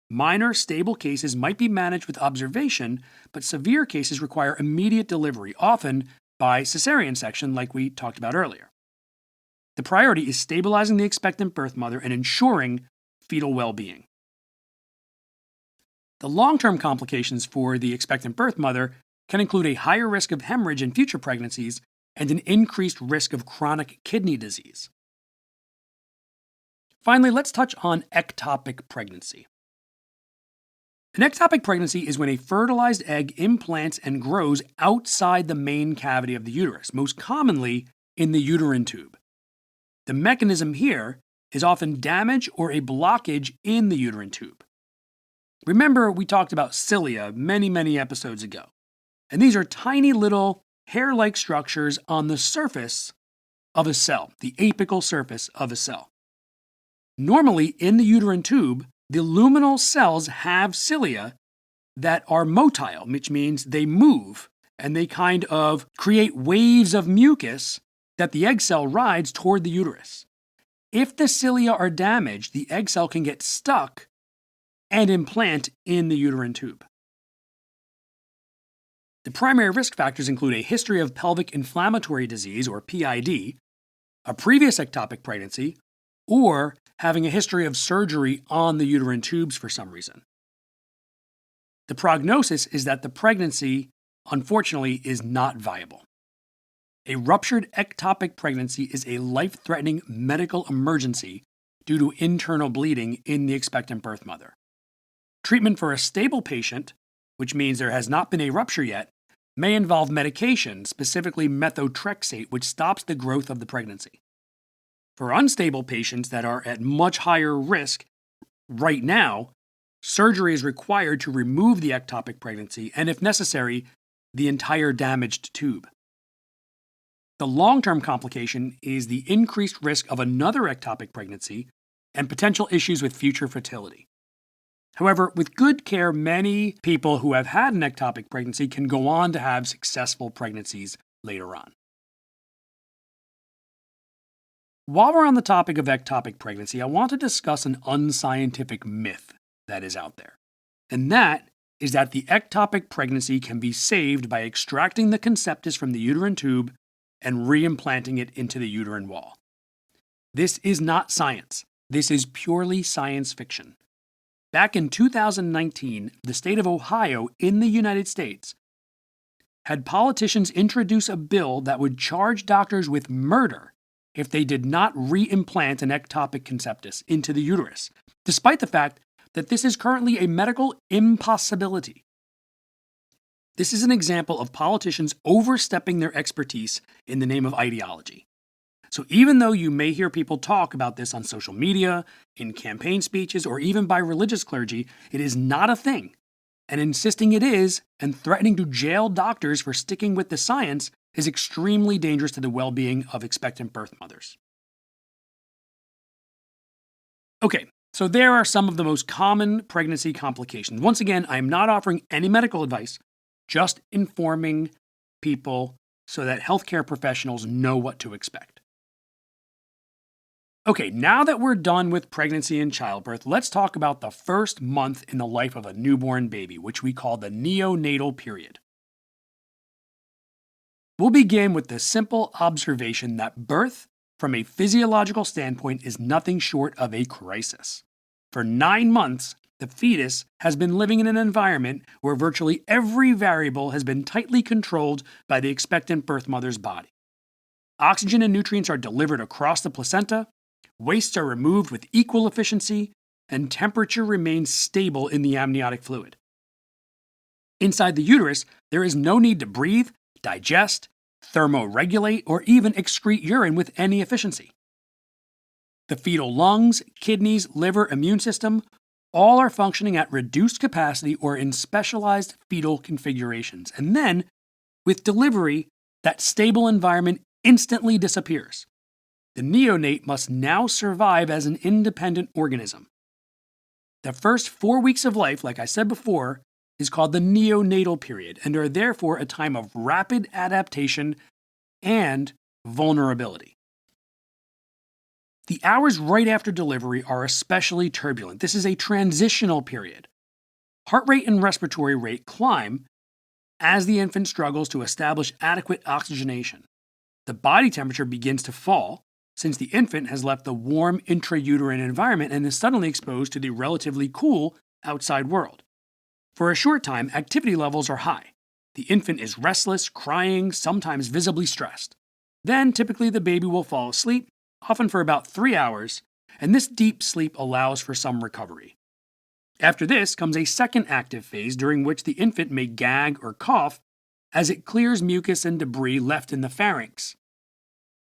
Minor, stable cases might be managed with observation, but severe cases require immediate delivery, often by cesarean section, like we talked about earlier. The priority is stabilizing the expectant birth mother and ensuring fetal well-being. The long-term complications for the expectant birth mother can include a higher risk of hemorrhage in future pregnancies and an increased risk of chronic kidney disease. Finally, let's touch on ectopic pregnancy. An ectopic pregnancy is when a fertilized egg implants and grows outside the main cavity of the uterus, most commonly in the uterine tube. The mechanism here is often damage or a blockage in the uterine tube. Remember, we talked about cilia many episodes ago, and these are tiny little hair-like structures on the surface of a cell, the apical surface of a cell. Normally, in the uterine tube, the luminal cells have cilia that are motile, which means they move and they kind of create waves of mucus that the egg cell rides toward the uterus. If the cilia are damaged, the egg cell can get stuck and implant in the uterine tube. The primary risk factors include a history of pelvic inflammatory disease, or PID, a previous ectopic pregnancy, or having a history of surgery on the uterine tubes for some reason. The prognosis is that the pregnancy, unfortunately, is not viable. A ruptured ectopic pregnancy is a life-threatening medical emergency due to internal bleeding in the expectant birth mother. Treatment for a stable patient, which means there has not been a rupture yet, may involve medication, specifically methotrexate, which stops the growth of the pregnancy. For unstable patients that are at much higher risk right now, surgery is required to remove the ectopic pregnancy and, if necessary, the entire damaged tube. The long-term complication is the increased risk of another ectopic pregnancy and potential issues with future fertility. However, with good care, many people who have had an ectopic pregnancy can go on to have successful pregnancies later on. While we're on the topic of ectopic pregnancy, I want to discuss an unscientific myth that is out there. And that is that the ectopic pregnancy can be saved by extracting the conceptus from the uterine tube and reimplanting it into the uterine wall. This is not science. This is purely science fiction. Back in 2019, the state of Ohio in the United States had politicians introduce a bill that would charge doctors with murder if they did not reimplant an ectopic conceptus into the uterus, despite the fact that this is currently a medical impossibility. This is an example of politicians overstepping their expertise in the name of ideology. So even though you may hear people talk about this on social media, in campaign speeches, or even by religious clergy, it is not a thing. And insisting it is, and threatening to jail doctors for sticking with the science, is extremely dangerous to the well-being of expectant birth mothers. Okay, so there are some of the most common pregnancy complications. Once again, I am not offering any medical advice, just informing people so that healthcare professionals know what to expect. Okay, now that we're done with pregnancy and childbirth, let's talk about the first month in the life of a newborn baby, which we call the neonatal period. We'll begin with the simple observation that birth, from a physiological standpoint, is nothing short of a crisis. For 9 months, the fetus has been living in an environment where virtually every variable has been tightly controlled by the expectant birth mother's body. Oxygen and nutrients are delivered across the placenta, wastes are removed with equal efficiency, and temperature remains stable in the amniotic fluid. Inside the uterus, there is no need to breathe, digest, thermoregulate, or even excrete urine with any efficiency. The fetal lungs, kidneys, liver, immune system, all are functioning at reduced capacity or in specialized fetal configurations. And then, With delivery, that stable environment instantly disappears. The neonate must now survive as an independent organism. The first 4 weeks of life, like I said before, is called the neonatal period and are therefore a time of rapid adaptation and vulnerability. The hours right after delivery are especially turbulent. This is a transitional period. Heart rate and respiratory rate climb as the infant struggles to establish adequate oxygenation. The body temperature begins to fall since the infant has left the warm intrauterine environment and is suddenly exposed to the relatively cool outside world. For a short time, activity levels are high. The infant is restless, crying, sometimes visibly stressed. Then, typically, the baby will fall asleep, often for about 3 hours, and this deep sleep allows for some recovery. After this comes a second active phase during which the infant may gag or cough as it clears mucus and debris left in the pharynx.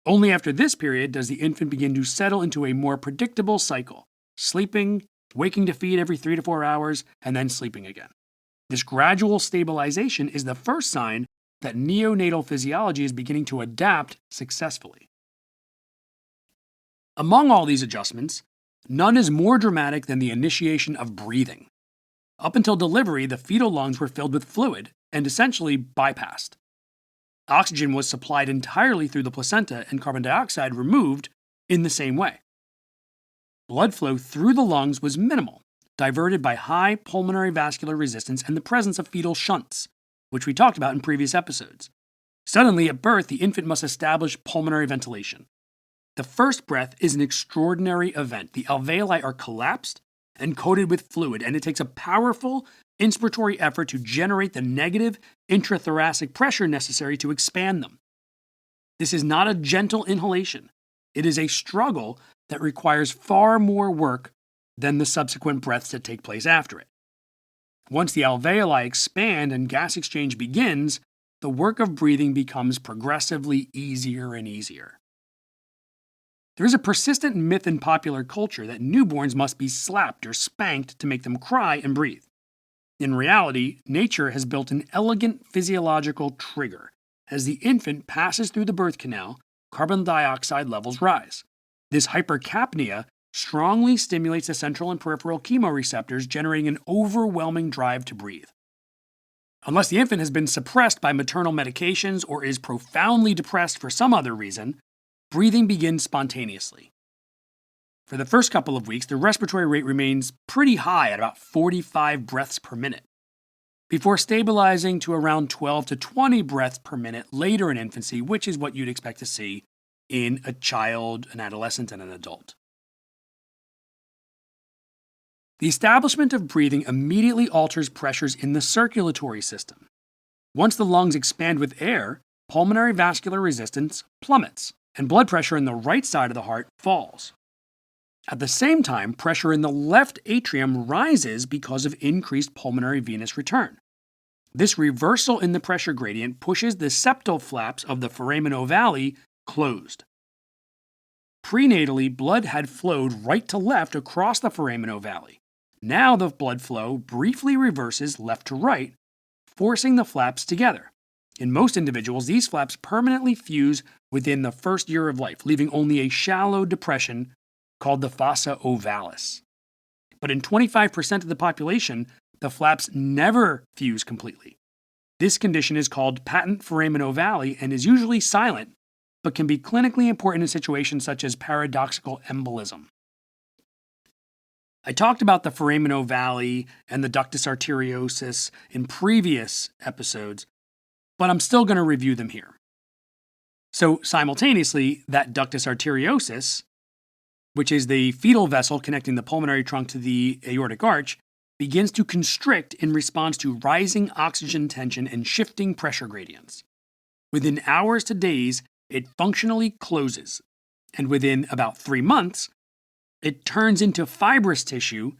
Only after this period does the infant begin to settle into a more predictable cycle, sleeping, waking to feed every 3 to 4 hours, and then sleeping again. This gradual stabilization is the first sign that neonatal physiology is beginning to adapt successfully. Among all these adjustments, none is more dramatic than the initiation of breathing. Up until delivery, the fetal lungs were filled with fluid and essentially bypassed. Oxygen was supplied entirely through the placenta and carbon dioxide removed in the same way. Blood flow through the lungs was minimal, diverted by high pulmonary vascular resistance and the presence of fetal shunts, which we talked about in previous episodes. Suddenly, at birth, the infant must establish pulmonary ventilation. The first breath is an extraordinary event. The alveoli are collapsed and coated with fluid, and it takes a powerful inspiratory effort to generate the negative intrathoracic pressure necessary to expand them. This is not a gentle inhalation. It is a struggle that requires far more work than the subsequent breaths that take place after it. Once the alveoli expand and gas exchange begins, the work of breathing becomes progressively easier and easier. There is a persistent myth in popular culture that newborns must be slapped or spanked to make them cry and breathe. In reality, nature has built an elegant physiological trigger. As the infant passes through the birth canal, carbon dioxide levels rise. This hypercapnia strongly stimulates the central and peripheral chemoreceptors, generating an overwhelming drive to breathe. Unless the infant has been suppressed by maternal medications or is profoundly depressed for some other reason, breathing begins spontaneously. For the first couple of weeks, the respiratory rate remains pretty high at about 45 breaths per minute, before stabilizing to around 12 to 20 breaths per minute later in infancy, which is what you'd expect to see in a child, an adolescent, and an adult. The establishment of breathing immediately alters pressures in the circulatory system. Once the lungs expand with air, pulmonary vascular resistance plummets, and blood pressure in the right side of the heart falls. At the same time, pressure in the left atrium rises because of increased pulmonary venous return. This reversal in the pressure gradient pushes the septal flaps of the foramen ovale closed. Prenatally, blood had flowed right to left across the foramen ovale. Now the blood flow briefly reverses left to right, forcing the flaps together. In most individuals, these flaps permanently fuse within the first year of life, leaving only a shallow depression called the fossa ovalis. But in 25% of the population, the flaps never fuse completely. This condition is called patent foramen ovale and is usually silent, but can be clinically important in situations such as paradoxical embolism. I talked about the foramen ovale and the ductus arteriosus in previous episodes, but I'm still going to review them here. So simultaneously, that ductus arteriosus, which is the fetal vessel connecting the pulmonary trunk to the aortic arch, begins to constrict in response to rising oxygen tension and shifting pressure gradients. Within hours to days, it functionally closes, and within about 3 months, it turns into fibrous tissue,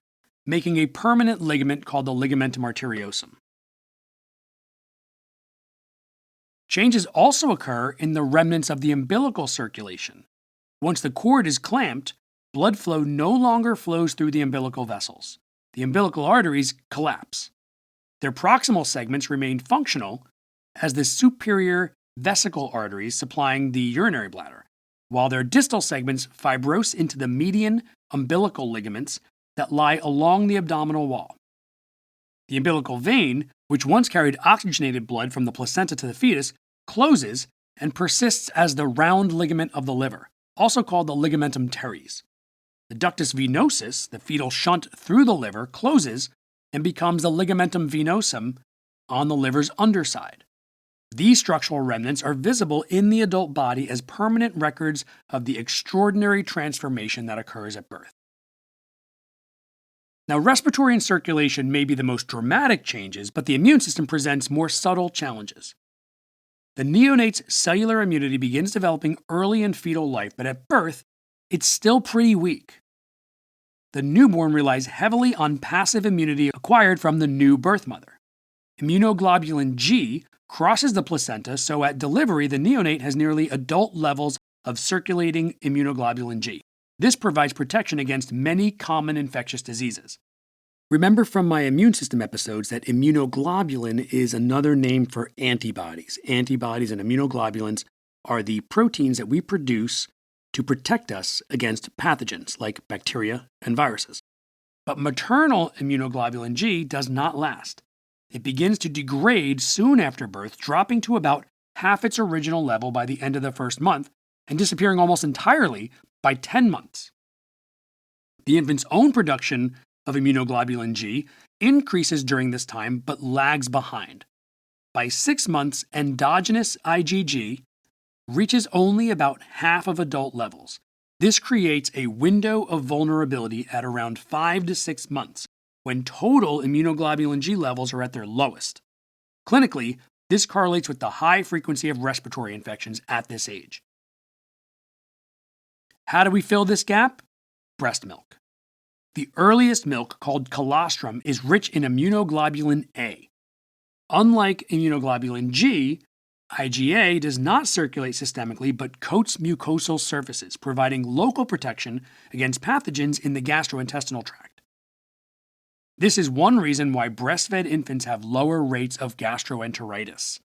making a permanent ligament called the ligamentum arteriosum. Changes also occur in the remnants of the umbilical circulation. Once the cord is clamped, blood flow no longer flows through the umbilical vessels. The umbilical arteries collapse. Their proximal segments remain functional, as the superior vesical arteries supplying the urinary bladder, while their distal segments fibrose into the median umbilical ligaments that lie along the abdominal wall. The umbilical vein, which once carried oxygenated blood from the placenta to the fetus, closes and persists as the round ligament of the liver, also called the ligamentum teres. The ductus venosus, the fetal shunt through the liver, closes and becomes the ligamentum venosum on the liver's underside. These structural remnants are visible in the adult body as permanent records of the extraordinary transformation that occurs at birth. Now, respiratory and circulation may be the most dramatic changes, but the immune system presents more subtle challenges. The neonate's cellular immunity begins developing early in fetal life, but at birth, it's still pretty weak. The newborn relies heavily on passive immunity acquired from the new birth mother. Immunoglobulin G crosses the placenta, so at delivery, the neonate has nearly adult levels of circulating immunoglobulin G. This provides protection against many common infectious diseases. Remember from my immune system episodes that immunoglobulin is another name for antibodies. Antibodies and immunoglobulins are the proteins that we produce to protect us against pathogens like bacteria and viruses. But maternal immunoglobulin G does not last. It begins to degrade soon after birth, dropping to about half its original level by the end of the first month and disappearing almost entirely by 10 months. The infant's own production of immunoglobulin G increases during this time but lags behind. By 6 months, endogenous IgG reaches only about half of adult levels. This creates a window of vulnerability at around 5 to 6 months, when total immunoglobulin G levels are at their lowest. Clinically, this correlates with the high frequency of respiratory infections at this age. How do we fill this gap? Breast milk. The earliest milk, called colostrum, is rich in immunoglobulin A. Unlike immunoglobulin G, IgA does not circulate systemically but coats mucosal surfaces, providing local protection against pathogens in the gastrointestinal tract. This is one reason why breastfed infants have lower rates of gastroenteritis,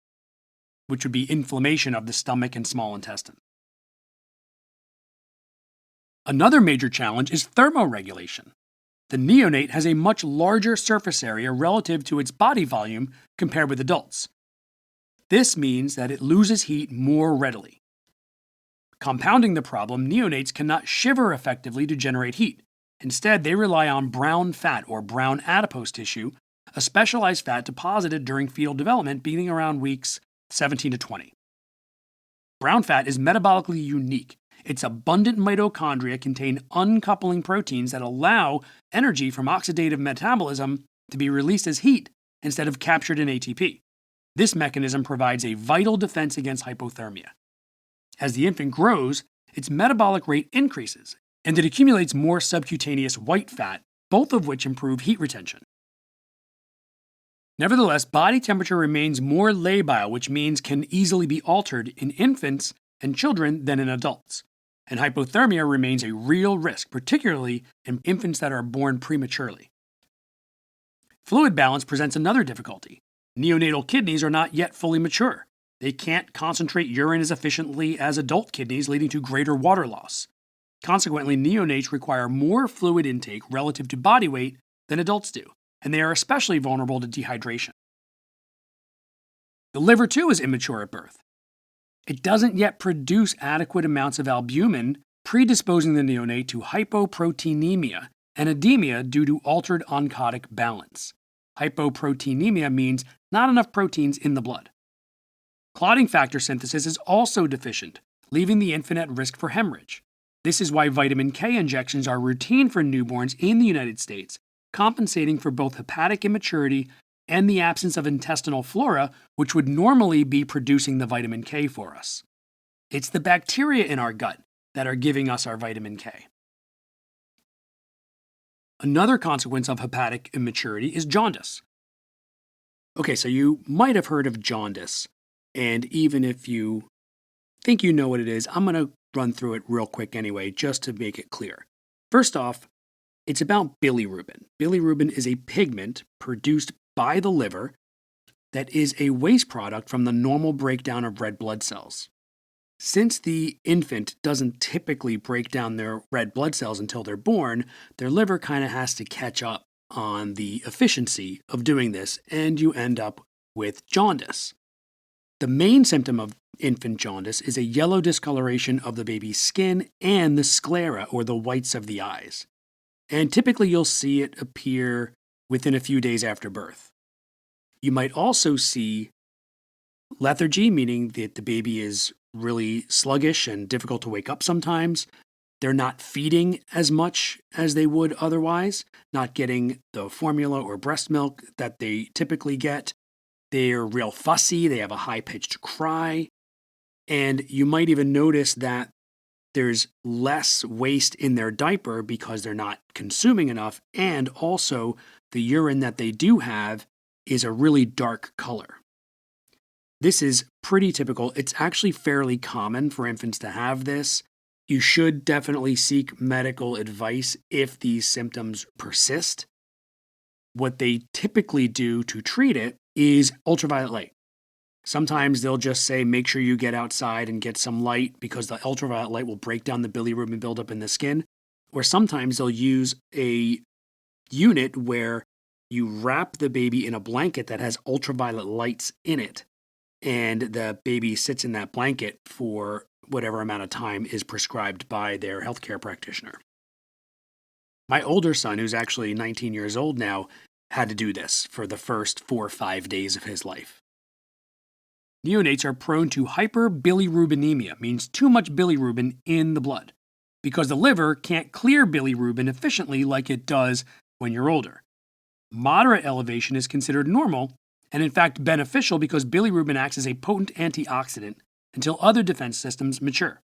which would be inflammation of the stomach and small intestine. Another major challenge is thermoregulation. The neonate has a much larger surface area relative to its body volume compared with adults. This means that it loses heat more readily. Compounding the problem, neonates cannot shiver effectively to generate heat. Instead, they rely on brown fat or brown adipose tissue, a specialized fat deposited during fetal development beginning around weeks 17 to 20. Brown fat is metabolically unique. Its abundant mitochondria contain uncoupling proteins that allow energy from oxidative metabolism to be released as heat instead of captured in ATP. This mechanism provides a vital defense against hypothermia. As the infant grows, its metabolic rate increases, and it accumulates more subcutaneous white fat, both of which improve heat retention. Nevertheless, body temperature remains more labile, which means can easily be altered in infants and children than in adults. And hypothermia remains a real risk, particularly in infants that are born prematurely. Fluid balance presents another difficulty. Neonatal kidneys are not yet fully mature. They can't concentrate urine as efficiently as adult kidneys, leading to greater water loss. Consequently, neonates require more fluid intake relative to body weight than adults do, and they are especially vulnerable to dehydration. The liver, too, is immature at birth. It doesn't yet produce adequate amounts of albumin, predisposing the neonate to hypoproteinemia and edema due to altered oncotic balance. Hypoproteinemia means not enough proteins in the blood. Clotting factor synthesis is also deficient, leaving the infant at risk for hemorrhage. This is why vitamin K injections are routine for newborns in the United States, compensating for both hepatic immaturity and the absence of intestinal flora, which would normally be producing the vitamin K for us. It's the bacteria in our gut that are giving us our vitamin K. Another consequence of hepatic immaturity is jaundice. Okay, so you might have heard of jaundice, and even if you think you know what it is, I'm going to run through it real quick anyway, just to make it clear. First off, it's about bilirubin. Bilirubin is a pigment produced by the liver that is a waste product from the normal breakdown of red blood cells. Since the infant doesn't typically break down their red blood cells until they're born, their liver kind of has to catch up on the efficiency of doing this, and you end up with jaundice. The main symptom of infant jaundice is a yellow discoloration of the baby's skin and the sclera, or the whites of the eyes. And typically you'll see it appear within a few days after birth. You might also see lethargy, meaning that the baby is really sluggish and difficult to wake up sometimes. They're not feeding as much as they would otherwise, not getting the formula or breast milk that they typically get. They're real fussy, they have a high-pitched cry, and you might even notice that there's less waste in their diaper because they're not consuming enough, and also the urine that they do have is a really dark color. This is pretty typical. It's actually fairly common for infants to have this. You should definitely seek medical advice if these symptoms persist. What they typically do to treat it is ultraviolet light. Sometimes they'll just say, make sure you get outside and get some light because the ultraviolet light will break down the bilirubin buildup in the skin. Or sometimes they'll use a unit where you wrap the baby in a blanket that has ultraviolet lights in it, and the baby sits in that blanket for whatever amount of time is prescribed by their healthcare practitioner. My older son, who's actually 19 years old now, had to do this for the first 4 or 5 days of his life. Neonates are prone to hyperbilirubinemia, means too much bilirubin in the blood, because the liver can't clear bilirubin efficiently like it does when you're older. Moderate elevation is considered normal, and in fact beneficial because bilirubin acts as a potent antioxidant until other defense systems mature.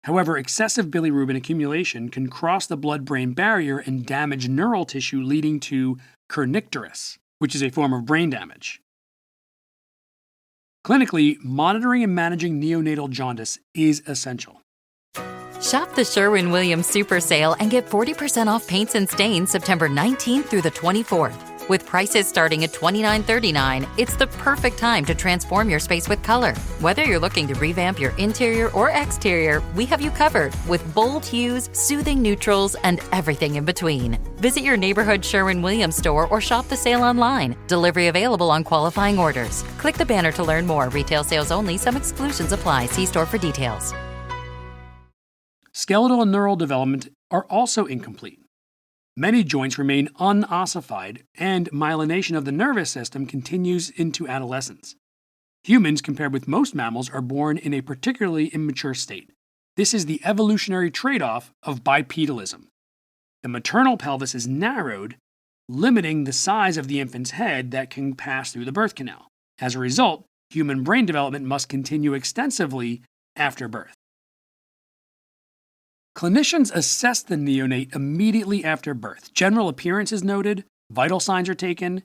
However, excessive bilirubin accumulation can cross the blood-brain barrier and damage neural tissue, leading to kernicterus, which is a form of brain damage. Clinically, monitoring and managing neonatal jaundice is essential. Shop the Sherwin-Williams Super Sale and get 40% off paints and stains September 19th through the 24th. With prices starting at $29.39, it's the perfect time to transform your space with color. Whether you're looking to revamp your interior or exterior, we have you covered with bold hues, soothing neutrals, and everything in between. Visit your neighborhood Sherwin-Williams store or shop the sale online. Delivery available on qualifying orders. Click the banner to learn more. Retail sales only. Some exclusions apply. See store for details. Skeletal and neural development are also incomplete. Many joints remain unossified, and myelination of the nervous system continues into adolescence. Humans, compared with most mammals, are born in a particularly immature state. This is the evolutionary trade-off of bipedalism. The maternal pelvis is narrowed, limiting the size of the infant's head that can pass through the birth canal. As a result, human brain development must continue extensively after birth. Clinicians assess the neonate immediately after birth. General appearance is noted, vital signs are taken,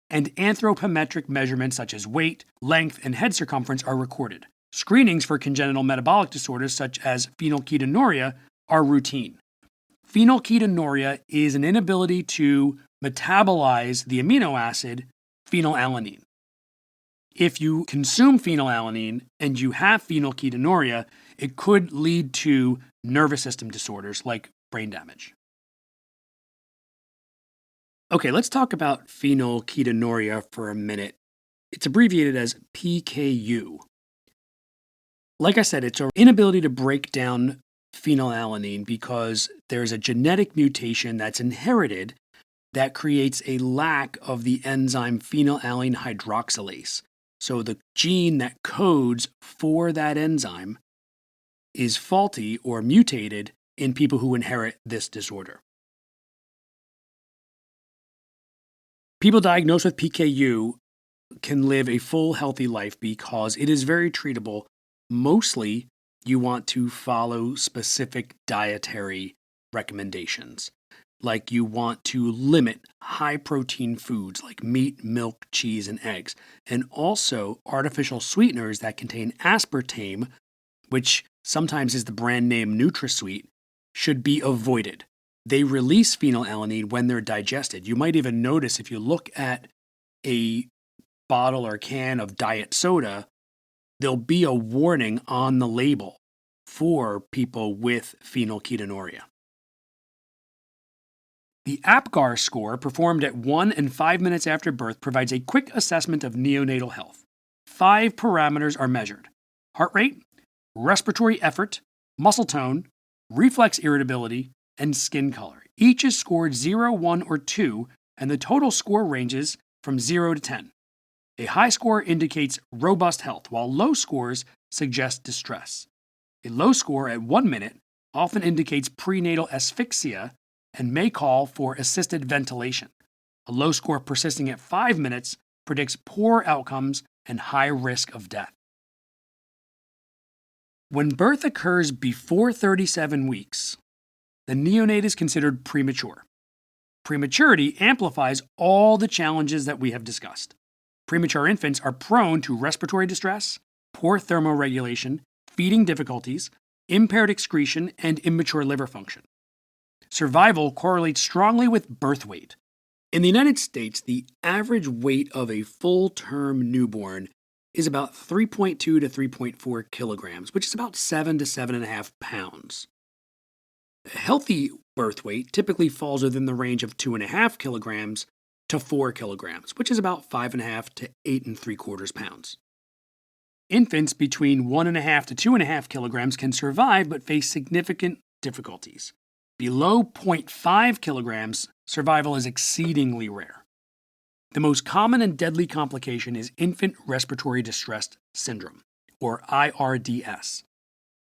and anthropometric measurements such as weight, length, and head circumference are recorded. Screenings for congenital metabolic disorders such as phenylketonuria are routine. Phenylketonuria is an inability to metabolize the amino acid phenylalanine. If you consume phenylalanine and you have phenylketonuria, it could lead to nervous system disorders like brain damage. Okay, let's talk about phenylketonuria for a minute. It's abbreviated as PKU. Like I said, it's an inability to break down phenylalanine because there's a genetic mutation that's inherited that creates a lack of the enzyme phenylalanine hydroxylase. So the gene that codes for that enzyme is faulty or mutated in people who inherit this disorder. People diagnosed with PKU can live a full, healthy life because it is very treatable. Mostly, you want to follow specific dietary recommendations. Like you want to limit high-protein foods like meat, milk, cheese, and eggs. And also artificial sweeteners that contain aspartame, which sometimes is the brand name NutraSweet, should be avoided. They release phenylalanine when they're digested. You might even notice if you look at a bottle or can of diet soda, there'll be a warning on the label for people with phenylketonuria. The APGAR score, performed at 1 and 5 minutes after birth, provides a quick assessment of neonatal health. 5 parameters are measured: heart rate, respiratory effort, muscle tone, reflex irritability, and skin color. Each is scored 0, 1, or 2, and the total score ranges from 0 to 10. A high score indicates robust health, while low scores suggest distress. A low score at 1 minute often indicates prenatal asphyxia and may call for assisted ventilation. A low score persisting at 5 minutes predicts poor outcomes and high risk of death. When birth occurs before 37 weeks, the neonate is considered premature. Prematurity amplifies all the challenges that we have discussed. Premature infants are prone to respiratory distress, poor thermoregulation, feeding difficulties, impaired excretion, and immature liver function. Survival correlates strongly with birth weight. In the United States, the average weight of a full-term newborn is about 3.2 to 3.4 kilograms, which is about 7 to 7.5 pounds. A healthy birth weight typically falls within the range of 2.5 kilograms to 4 kilograms, which is about 5.5 to 8.75 pounds. Infants between 1.5 to 2.5 kilograms can survive but face significant difficulties. Below 0.5 kilograms, survival is exceedingly rare. The most common and deadly complication is infant respiratory distress syndrome, or IRDS.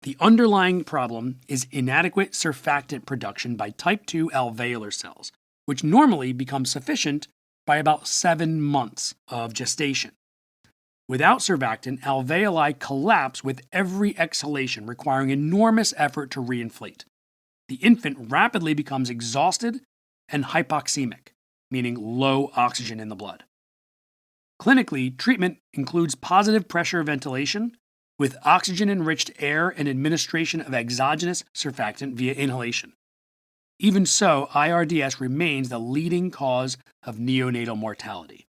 The underlying problem is inadequate surfactant production by type 2 alveolar cells, which normally become sufficient by about 7 months of gestation. Without surfactant, alveoli collapse with every exhalation, requiring enormous effort to reinflate. The infant rapidly becomes exhausted and hypoxemic, meaning low oxygen in the blood. Clinically, treatment includes positive pressure ventilation with oxygen-enriched air and administration of exogenous surfactant via inhalation. Even so, IRDS remains the leading cause of neonatal mortality.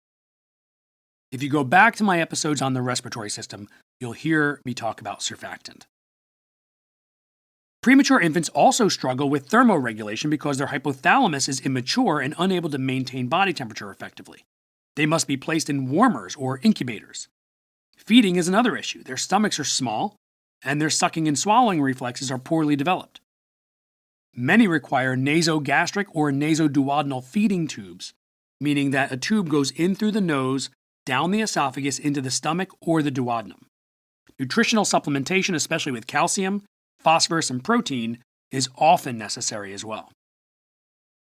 If you go back to my episodes on the respiratory system, you'll hear me talk about surfactant. Premature infants also struggle with thermoregulation because their hypothalamus is immature and unable to maintain body temperature effectively. They must be placed in warmers or incubators. Feeding is another issue. Their stomachs are small, and their sucking and swallowing reflexes are poorly developed. Many require nasogastric or nasoduodenal feeding tubes, meaning that a tube goes in through the nose, down the esophagus into the stomach or the duodenum. Nutritional supplementation, especially with calcium, phosphorus, and protein, is often necessary as well.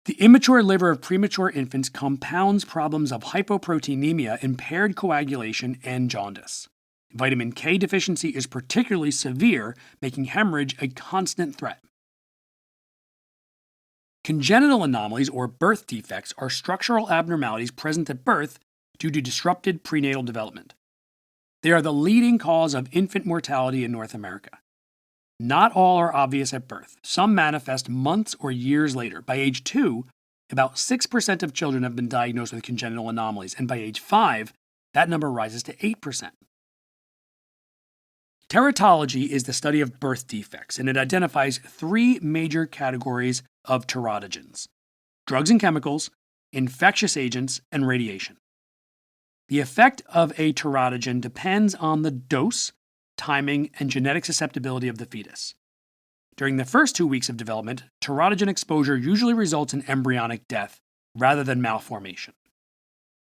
The immature liver of premature infants compounds problems of hypoproteinemia, impaired coagulation, and jaundice. Vitamin K deficiency is particularly severe, making hemorrhage a constant threat. Congenital anomalies or birth defects are structural abnormalities present at birth due to disrupted prenatal development. They are the leading cause of infant mortality in North America. Not all are obvious at birth. Some manifest months or years later. By age 2, about 6% of children have been diagnosed with congenital anomalies, and by age 5, that number rises to 8%. Teratology is the study of birth defects, and it identifies 3 major categories of teratogens: drugs and chemicals, infectious agents, and radiation. The effect of a teratogen depends on the dose, timing, and genetic susceptibility of the fetus. During the first 2 weeks of development, teratogen exposure usually results in embryonic death rather than malformation.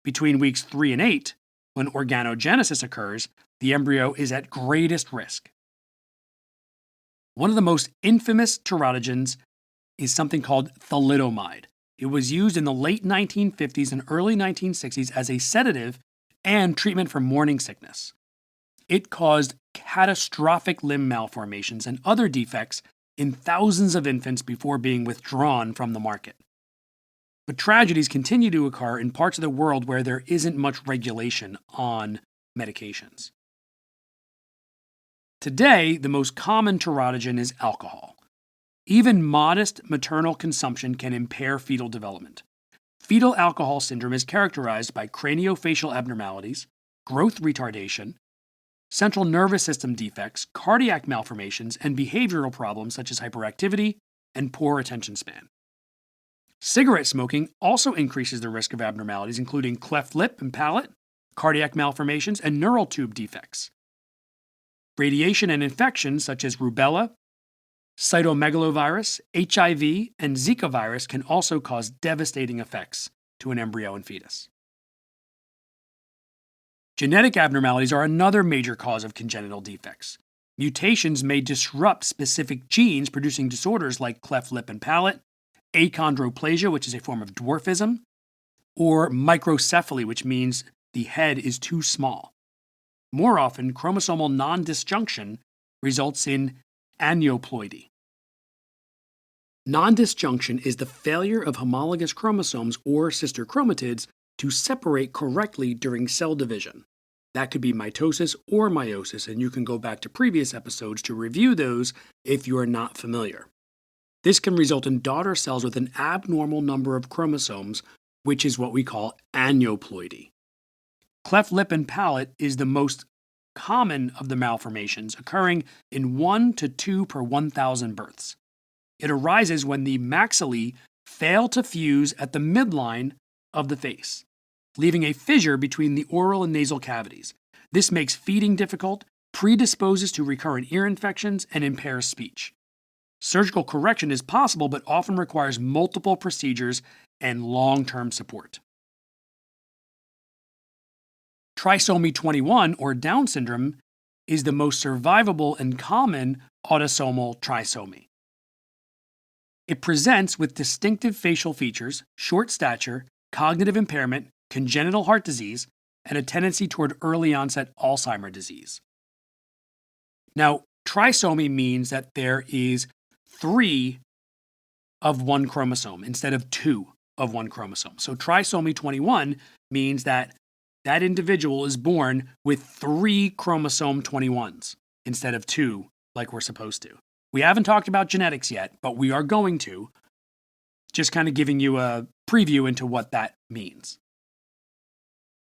Between weeks 3 and 8, when organogenesis occurs, the embryo is at greatest risk. One of the most infamous teratogens is something called thalidomide. It was used in the late 1950s and early 1960s as a sedative and treatment for morning sickness. It caused catastrophic limb malformations and other defects in thousands of infants before being withdrawn from the market. But tragedies continue to occur in parts of the world where there isn't much regulation on medications. Today, the most common teratogen is alcohol. Even modest maternal consumption can impair fetal development. Fetal alcohol syndrome is characterized by craniofacial abnormalities, growth retardation, central nervous system defects, cardiac malformations, and behavioral problems such as hyperactivity and poor attention span. Cigarette smoking also increases the risk of abnormalities, including cleft lip and palate, cardiac malformations, and neural tube defects. Radiation and infections such as rubella, cytomegalovirus, HIV, and Zika virus can also cause devastating effects to an embryo and fetus. Genetic abnormalities are another major cause of congenital defects. Mutations may disrupt specific genes, producing disorders like cleft lip and palate, achondroplasia, which is a form of dwarfism, or microcephaly, which means the head is too small. More often, chromosomal non-disjunction results in aneuploidy. Non-disjunction is the failure of homologous chromosomes or sister chromatids to separate correctly during cell division. That could be mitosis or meiosis, and you can go back to previous episodes to review those if you are not familiar. This can result in daughter cells with an abnormal number of chromosomes, which is what we call aneuploidy. Cleft lip and palate is the most common of the malformations, occurring in 1 to 2 per 1,000 births. It arises when the maxillae fail to fuse at the midline of the face, leaving a fissure between the oral and nasal cavities. This makes feeding difficult, predisposes to recurrent ear infections, and impairs speech. Surgical correction is possible, but often requires multiple procedures and long-term support. Trisomy 21, or Down syndrome, is the most survivable and common autosomal trisomy. It presents with distinctive facial features, short stature, cognitive impairment, congenital heart disease, and a tendency toward early onset Alzheimer's disease. Now, trisomy means that there is 3 of one chromosome instead of 2 of one chromosome. So trisomy 21 means that that individual is born with 3 chromosome 21s instead of 2 like we're supposed to. We haven't talked about genetics yet, but we are going to. Just kind of giving you a preview into what that means.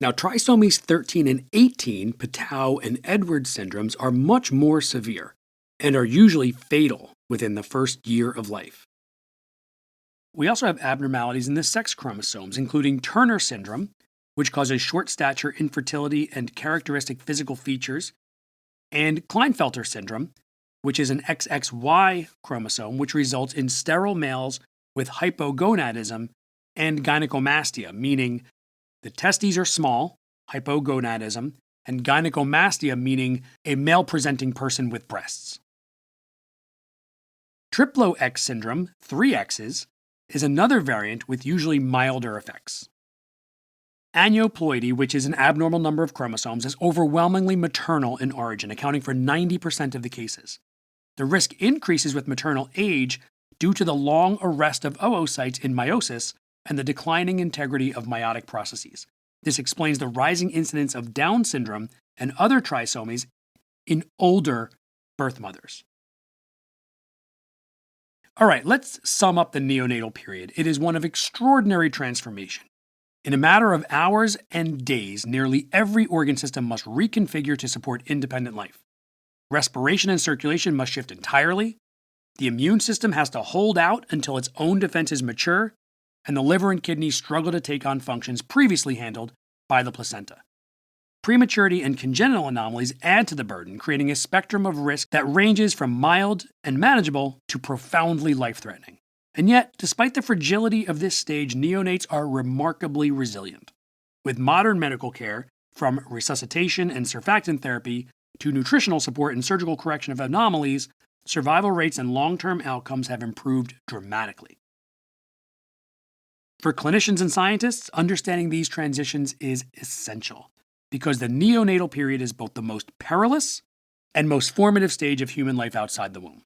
Now, trisomies 13 and 18, Patau and Edwards syndromes, are much more severe and are usually fatal within the first year of life. We also have abnormalities in the sex chromosomes, including Turner syndrome, which causes short stature, infertility, and characteristic physical features, and Klinefelter syndrome, which is an XXY chromosome, which results in sterile males with hypogonadism and gynecomastia, meaning the testes are small, hypogonadism, and gynecomastia, meaning a male-presenting person with breasts. Triplo X syndrome, 3 X's, is another variant with usually milder effects. Aneuploidy, which is an abnormal number of chromosomes, is overwhelmingly maternal in origin, accounting for 90% of the cases. The risk increases with maternal age due to the long arrest of oocytes in meiosis and the declining integrity of meiotic processes. This explains the rising incidence of Down syndrome and other trisomies in older birth mothers. All right, let's sum up the neonatal period. It is one of extraordinary transformation. In a matter of hours and days, nearly every organ system must reconfigure to support independent life. Respiration and circulation must shift entirely. The immune system has to hold out until its own defenses mature, and the liver and kidneys struggle to take on functions previously handled by the placenta. Prematurity and congenital anomalies add to the burden, creating a spectrum of risk that ranges from mild and manageable to profoundly life-threatening. And yet, despite the fragility of this stage, neonates are remarkably resilient. With modern medical care, from resuscitation and surfactant therapy to nutritional support and surgical correction of anomalies, survival rates and long-term outcomes have improved dramatically. For clinicians and scientists, understanding these transitions is essential, because the neonatal period is both the most perilous and most formative stage of human life outside the womb.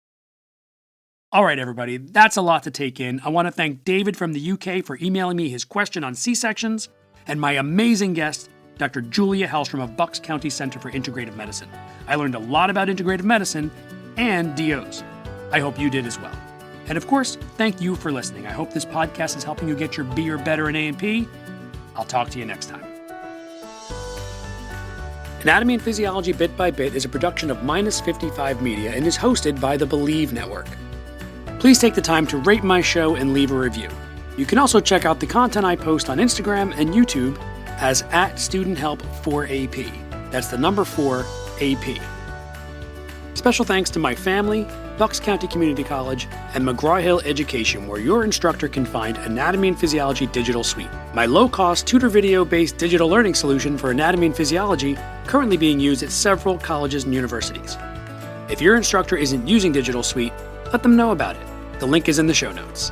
All right, everybody, that's a lot to take in. I want to thank David from the UK for emailing me his question on C-sections, and my amazing guest, Dr. Julia Helstrom of Bucks County Center for Integrative Medicine. I learned a lot about integrative medicine and DOs. I hope you did as well. And of course, thank you for listening. I hope this podcast is helping you get your B or better in A&P. I'll talk to you next time. Anatomy and Physiology Bit by Bit is a production of Minus 55 Media and is hosted by the Believe Network. Please take the time to rate my show and leave a review. You can also check out the content I post on Instagram and YouTube as @StudentHelp4AP. That's the number 4 AP. Special thanks to my family, Bucks County Community College, and McGraw-Hill Education, where your instructor can find Anatomy and Physiology Digital Suite, my low-cost tutor video-based digital learning solution for anatomy and physiology currently being used at several colleges and universities. If your instructor isn't using Digital Suite, let them know about it. The link is in the show notes.